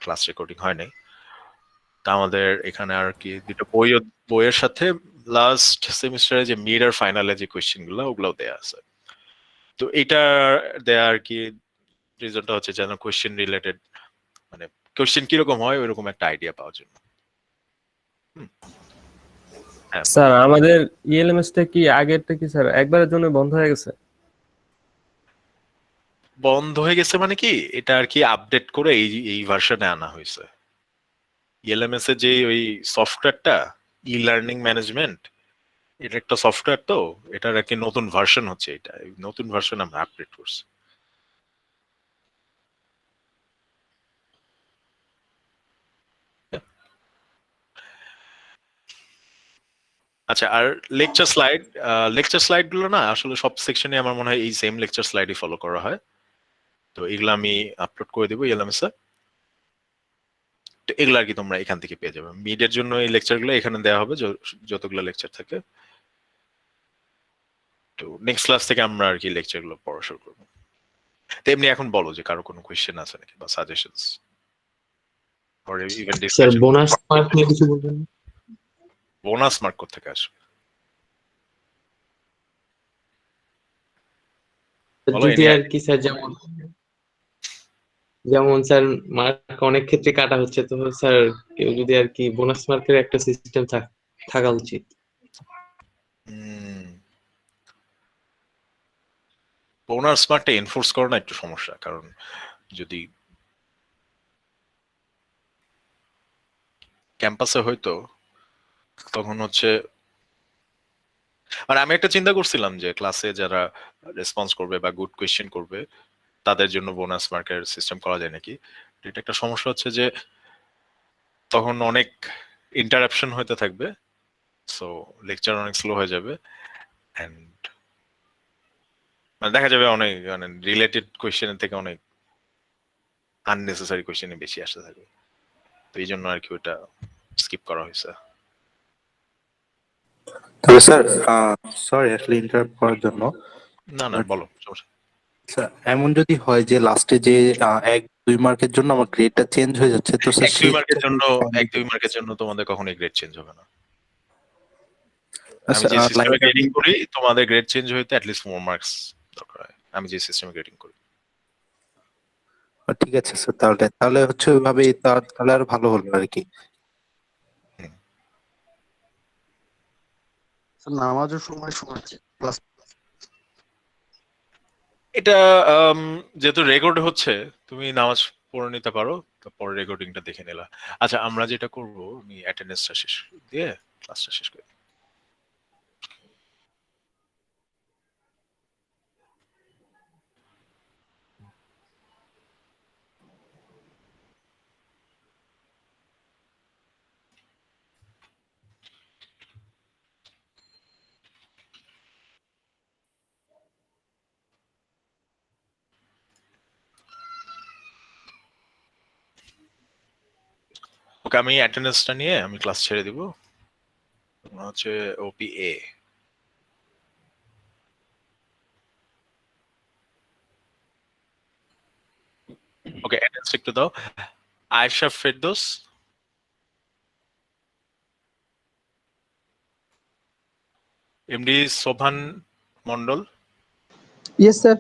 Speaker 1: ক্লাস রেকর্ডিং হয় নাই। তা আমাদের এখানে আর কি দুটো বইয়ের সাথে লাস্ট সেমিস্টারে যে মিড আর ফাইনালে যে কোয়েশ্চেন গুলো, ওগুলোও দেয়া আছে। তো এটা দেয়া আর কি রিজনটা হচ্ছে যেন কোয়েশ্চেন রিলেটেড, মানে কোয়েশ্চেন কিরকম হয় ওইরকম একটা আইডিয়া পাওয়ার জন্য। হ্যাঁ,
Speaker 12: স্যার আমাদের ইএলএমএস টা কি আগেরটা কি স্যার একবারের জন্য বন্ধ হয়ে গেছে?
Speaker 1: বন্ধ হয়ে গেছে মানে কি, এটা আর কি আপডেট করে এই ভার্সনে আনা হয়েছে। ইএলএমএস এর যে ওই সফটওয়্যারটা, ই লার্নিং ম্যানেজমেন্ট, এটা একটা সফটওয়্যার, তো এটার আর কি নতুন ভার্সন হচ্ছে, এটা নতুন ভার্সন আমরা আপডেট করছি। আচ্ছা, আর লেকচার স্লাইড গুলো না আসলে সব সেকশনে আমার মনে হয় এই সেম লেকচার স্লাইডই ফলো করা হয়। তো এগুলো আমি আপলোড করে দেবো এলএমএস এ। তো এগুলো আর কি তোমরা এখান থেকে পেয়ে যাবে। মিডের জন্য এই লেকচারগুলো এখানে দেওয়া হবে, যতগুলো লেকচার থাকে। তো নেক্সট ক্লাস থেকে আমরা আর কি লেকচারগুলো পড়া শুরু করবো। তেমনি এখন বলো যে কারো কোনো কোয়েশ্চেন আছে নাকি বা suggestions or even
Speaker 10: sir
Speaker 1: discussion।
Speaker 10: Bonus mark নিয়ে কিছু বলবেন?
Speaker 1: বোনাস মার্ক কোথা থেকে আসবে? বলো,
Speaker 10: যদি
Speaker 1: any
Speaker 10: আর কি স্যার, যেমন স্যার মার্ক অনেক ক্ষেত্রে কাটা হচ্ছে, তো স্যার কেউ যদি আর কি বোনাস মার্কের একটা সিস্টেম থাকা উচিত।
Speaker 1: বোনাস মার্কটা এনফোর্স করা না একটু সমস্যা, কারণ যদি ক্যাম্পাসে হয়তো তখন হচ্ছে, মানে আমি একটা চিন্তা করছিলাম যে ক্লাসে যারা রেসপন্স করবে বা গুড কোয়েশ্চেন করবে তাদের জন্য বোনাস মার্কের সিস্টেম করা যায় নাকি। এটা একটা সমস্যা হচ্ছে যে তখন অনেক ইন্টারাপশন হতে থাকবে, সো লেকচার অনেক স্লো হয়ে যাবে, এন্ড মানে দেখা যাবে অনেক মানে রিলেটেড কোয়েশ্চেনের থেকে অনেক আননেসেসারি কোয়েশ্চেনে বেশি আসতে থাকবে। তো এই জন্য আর কি ওটা স্কিপ করা হয়েছে।
Speaker 2: তবে স্যার, সরি আসলে ইন্টারাপ্ট করার জন্য।
Speaker 1: না না, বলো, সমস্যা।
Speaker 2: স্যার এমন যদি হয় যে লাস্টে যে 1-2 মার্কের জন্য আমার গ্রেডটা চেঞ্জ হয়ে যাচ্ছে, তো স্যার
Speaker 1: 1-2 মার্কের জন্য তোমাদের কখনোই গ্রেড চেঞ্জ হবে না। আমি যে সিস্টেমে গ্রেডিং করি তোমাদের গ্রেড চেঞ্জ হইতে অ্যাট লিস্ট 4 মার্কস দরকার হয়, আমি যে সিস্টেমে গ্রেডিং করি।
Speaker 2: ঠিক আছে স্যার, তাহলে হচ্ছে ওইভাবে তাহলে আর ভালো হলো আর কি।
Speaker 4: নামাজের সময় শোনাচ্ছে ক্লাস।
Speaker 1: এটা যেহেতু রেকর্ড হচ্ছে, তুমি নামাজ পড়ে নিতে পারো, তারপর রেকর্ডিংটা দেখে নিলা। আচ্ছা, আমরা যেটা করব, আমি অ্যাটেন্ডেন্সটা শেষ দিয়ে ক্লাসটা শেষ করি। ওকে, আমি অ্যাটেন্ডেন্সটা নিয়ে আমি ক্লাস ছেড়ে দিব। হচ্ছে ওপিএ। ওকে, অ্যাটেন্ডেন্স একটু দাও। Ayesha Ferdous, MD Sovan Mondal,
Speaker 9: yes sir.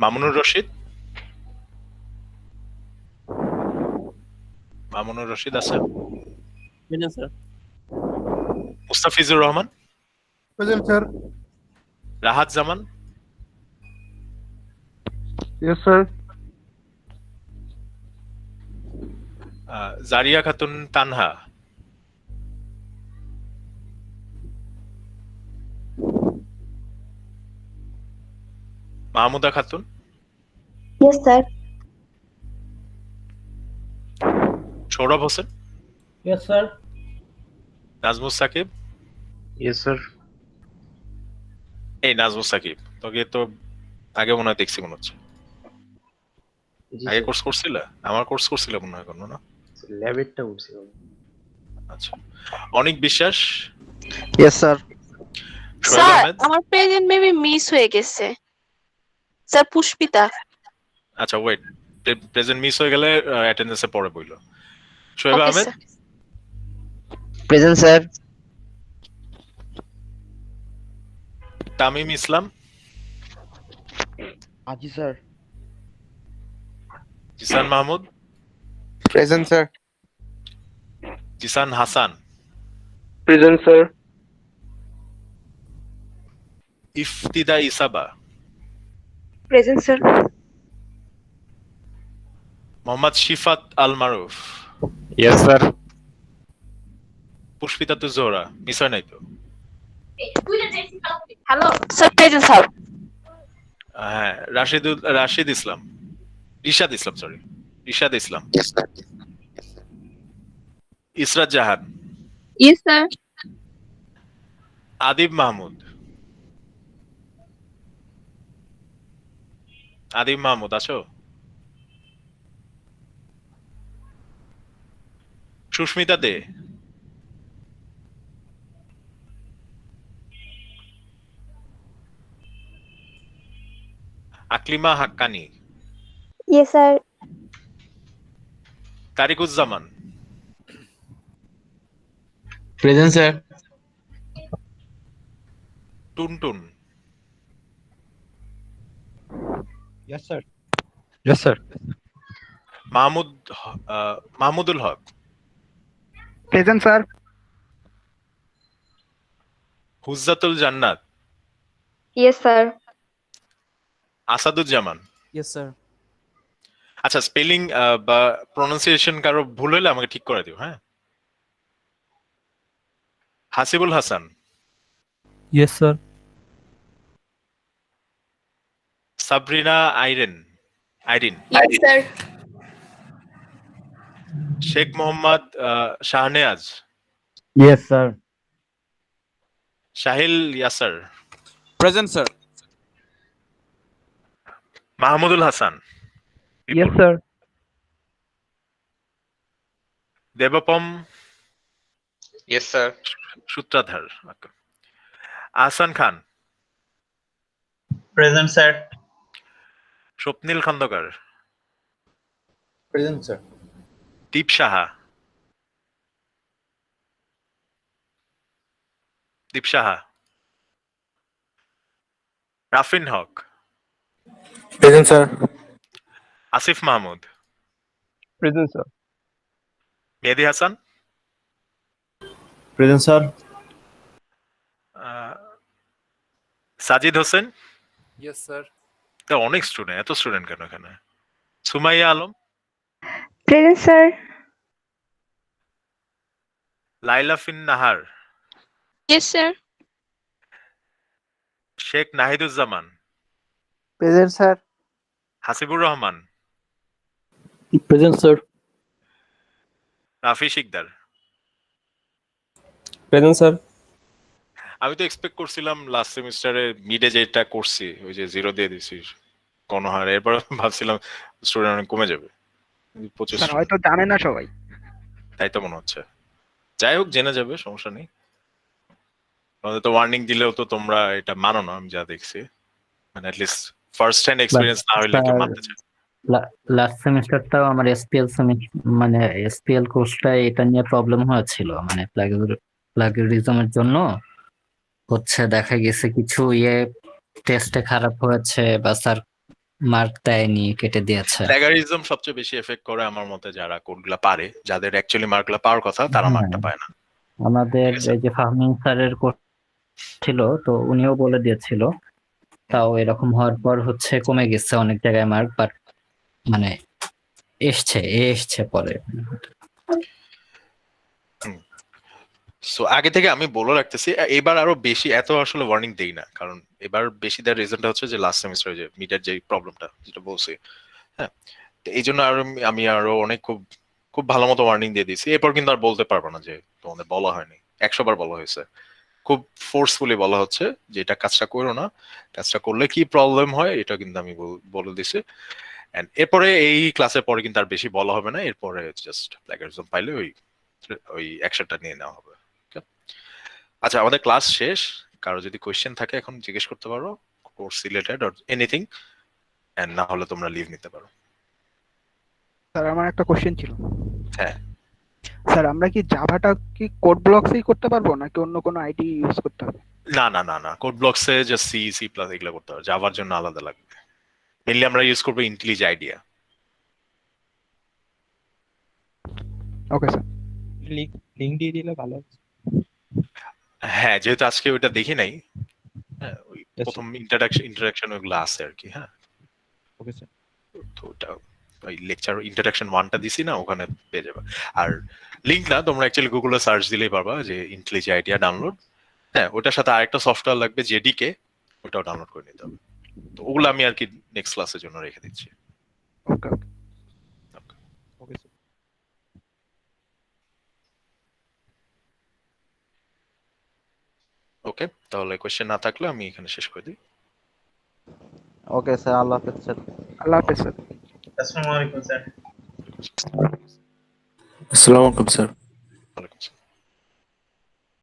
Speaker 1: Mamunur Rashid আছে?
Speaker 12: Sir.
Speaker 1: Mustafizur Rahman,
Speaker 2: present sir.
Speaker 1: Rahat Zaman,
Speaker 2: yes sir.
Speaker 1: Zaria Khatun Tanha, Mahmuda Khatun,
Speaker 7: yes sir.
Speaker 1: Sourav Hossain,
Speaker 12: yes sir.
Speaker 1: Nazmus Sakib.
Speaker 11: Yes sir.
Speaker 1: এই নাজমুস সাকিব, তোকে তো আগে মনে হয় দেখছি, মনে হচ্ছে আগে কোর্স করছিল, আমার কোর্স করছিল মনে হয় কোনো, না
Speaker 11: ল্যাবেরটা উঠছিল।
Speaker 1: আচ্ছা, অনেক বিশ্বাস।
Speaker 4: Yes sir.
Speaker 1: Sohel
Speaker 5: sir
Speaker 1: Ahmed.
Speaker 5: আমার প্রেজেন্ট মেবি মিস হয়ে গেছে স্যার। পুষ্পিতা।
Speaker 1: আচ্ছা ওয়েট, প্রেজেন্ট মিস হয়ে গেলে অ্যাটেন্ডেন্সে পরে বইলো। সোহেল আহমেদ।
Speaker 4: Present sir.
Speaker 1: তামিম ইসলাম।
Speaker 4: আজি sir.
Speaker 1: Jisan Mahmud.
Speaker 2: Present sir.
Speaker 1: Jisan Hasan.
Speaker 2: Present sir.
Speaker 1: Iftida Isaba.
Speaker 5: Present sir.
Speaker 1: Mohammad Shifat Al Maruf.
Speaker 12: Yes sir.
Speaker 1: Pushpita Tu Zohra, miss হয় নাই তো?
Speaker 5: Hello sir, present sir.
Speaker 1: হ্যাঁ, Rashid Islam, Rishad Islam, sorry Rishad Islam. Israt Jahan.
Speaker 13: Yes, sir.
Speaker 1: Adib Mahmud. Adib Mahmud আছো? Susmita De. Aklima Haqqani.
Speaker 5: Yes, sir.
Speaker 1: Tariquzzaman.
Speaker 10: Present sir.
Speaker 1: Tuntun.
Speaker 6: Yes, sir. Yes, sir.
Speaker 1: Mahmudul Haque.
Speaker 2: Present sir.
Speaker 1: Hujjatul Jannat.
Speaker 5: Yes, sir.
Speaker 1: Asaduzzaman.
Speaker 12: Yes, sir.
Speaker 1: আচ্ছা, spelling বা pronunciation কারো ভুল হলে আমাকে ঠিক করে দিও, হ্যাঁ? Hasibul Hasan.
Speaker 12: Yes, sir.
Speaker 1: Sabrina Irin.
Speaker 13: Yes, sir.
Speaker 1: Sheikh Mohammad Shahnewaz.
Speaker 3: Yes, sir.
Speaker 1: Shahil Yasar.
Speaker 14: Present, sir.
Speaker 1: Mahmudul Hasan.
Speaker 12: Yes, sir.
Speaker 1: Debopom
Speaker 15: Yes, sir.
Speaker 1: Sutradhar. Ahsan Khan.
Speaker 11: Present sir.
Speaker 1: Swapnil Khandakar.
Speaker 8: Present sir.
Speaker 1: Dip Saha. Rafin Haque.
Speaker 4: Present sir.
Speaker 1: Asif Mahmud.
Speaker 12: Present, sir.
Speaker 1: Mehedi Hasan.
Speaker 6: Present, sir.
Speaker 1: Sajid Hossain.
Speaker 12: Yes, sir.
Speaker 1: তা অনেক স্টুডেন্ট, এত স্টুডেন্ট কেন এখানে? Sumaiya Alam.
Speaker 5: Present, sir.
Speaker 1: Laila Fin Nahar.
Speaker 13: Yes, sir.
Speaker 1: Sheikh Nahiduzzaman.
Speaker 4: Present sir.
Speaker 1: Hasibur Rahman.
Speaker 6: Present, sir.
Speaker 1: Rafi Shikdar.
Speaker 12: Present, sir.
Speaker 1: আমি তো expect করছিলাম last সেমিস্টারে মিডে যেটা করছি, ওই যে 0 দিয়ে দিছি গণহার, এরপর ভাবছিলাম স্টুডেন্ট অনেক কমে যাবে। 25
Speaker 2: স্যার হয়তো জানে না সবাই।
Speaker 1: তাই তো মনে হচ্ছে। যাই হোক, জেনে যাবে, সমস্যা নেই। তোমাদের তো ওয়ার্নিং দিলেও তো তোমরা এটা মানো না, আমি যা দেখছি। মানে অ্যাটলিস্ট ফার্স্ট হ্যান্ড এক্সপেরিয়েন্স না হইলে কেউ মানতে চায়।
Speaker 3: লাস্ট সেমিস্টারটাও আমার মানে এসপিএল কোর্সটা এটা নিয়ে প্রবলেম হয়েছিল, মানে প্লাগিয়ারিজমের জন্য হচ্ছে দেখা গেছে কিছু টেস্টে খারাপ হয়েছে বা স্যার মার্ক দেয়নি, কেটে দিয়েছে।
Speaker 1: প্লাগারিজম সবচেয়ে বেশি এফেক্ট করে আমার মতে যারা কোডগুলা পারে, যাদের অ্যাকচুয়ালি মার্কগুলা পাওয়ার কথা তারা মার্কটা পায় না।
Speaker 3: আমাদের এই যে ফাহমিন স্যারের কোর্স ছিল, তো উনিও বলে দিয়েছিল, তাও এরকম হওয়ার পর হচ্ছে কমে গেছে অনেক জায়গায় মার্ক, বাট মানে এসছে পরে।
Speaker 1: সো আগে থেকে আমি বলে রাখতেছি, এবার আরো বেশি এত আসলে ওয়ার্নিং দেই না, কারণ এবার বেশি দেওয়ার রিজনটা হচ্ছে যে লাস্ট সেমিস্টারে যে মিডের যে প্রবলেমটা যেটা বলছি, হ্যাঁ, তো এই জন্য আরো আমি আরো অনেক খুব ভালো মতো ওয়ার্নিং দিয়ে দিয়েছি। এরপর কিন্তু আর বলতে পারবো না যে তোমাদের বলা হয়নি, 100 বার বলা হয়েছে, খুব ফোর্সফুলি বলা হচ্ছে যে এটা কাজটা করো না, কাজটা করলে কি প্রবলেম হয় এটা কিন্তু আমি বলে দিছি। এন্ড এরপরে এই ক্লাসের পরে কিন্তু আর বেশি বলা হবে না, এরপরে জাস্ট প্লাগারিজম পাইলে ওই অ্যাকশনটা নিয়ে নেওয়া হবে। আচ্ছা, আমাদের ক্লাস শেষ। কারো যদি কোয়েশ্চেন থাকে এখন জিজ্ঞেস করতে পারো, course related or anything, and না হলে তোমরা লিভ নিতে পারো।
Speaker 2: স্যার আমার একটা কোশ্চেন ছিল।
Speaker 1: হ্যাঁ
Speaker 2: স্যার আমরা কি জাভাটা কি কোড ব্লকসেই করতে পারবো নাকি অন্য কোনো আইডি ইউজ করতে হবে?
Speaker 1: না না না না, কোড ব্লকসে জাস্ট সি সি প্লাস এগুলো করতে হবে, জাভার জন্য আলাদা লাগবে। মেইনলি আমরা ইউজ করবো ইন্টেলিজ আইডিয়া।
Speaker 2: Okay sir.
Speaker 6: লিংক দিয়ে দিলে ভালো হবে।
Speaker 1: হ্যাঁ, যেহেতু আজকে ওইটা দেখি নাই, হ্যাঁ ওই প্রথম ইন্টারাকশন ওগুলো আছে আর কি। হ্যাঁ
Speaker 6: ওকে স্যার।
Speaker 1: তো ওটা ওই লেকচার ইন্টারাকশন 1টা দিছি না, ওখানে পেয়ে যাবে। আর লিংক না, তোমরা অ্যাকচুয়ালি গুগলে সার্চ দিলেই পারবা যে ইন্টেলিজ আইডিয়া ডাউনলোড। হ্যাঁ, ওটার সাথে আরেকটা সফটওয়্যার লাগবে জেডিকে, ওটাও ডাউনলোড করে নিতে হবে। তো ওগুলো আমি আর কি নেক্সট ক্লাসের জন্য রেখে দিচ্ছি।
Speaker 2: ওকে ওকে।
Speaker 6: Okay sir.
Speaker 1: ওকে, তাহলে কোয়েশ্চেন না থাকলে আমি এখানে শেষ করে দিই।
Speaker 14: ওকে স্যার, আল্লাহ হাফেজ স্যার।
Speaker 2: আল্লাহ হাফেজ স্যার।
Speaker 11: আসসালামু আলাইকুম স্যার।
Speaker 16: আসসালামু আলাইকুম স্যার।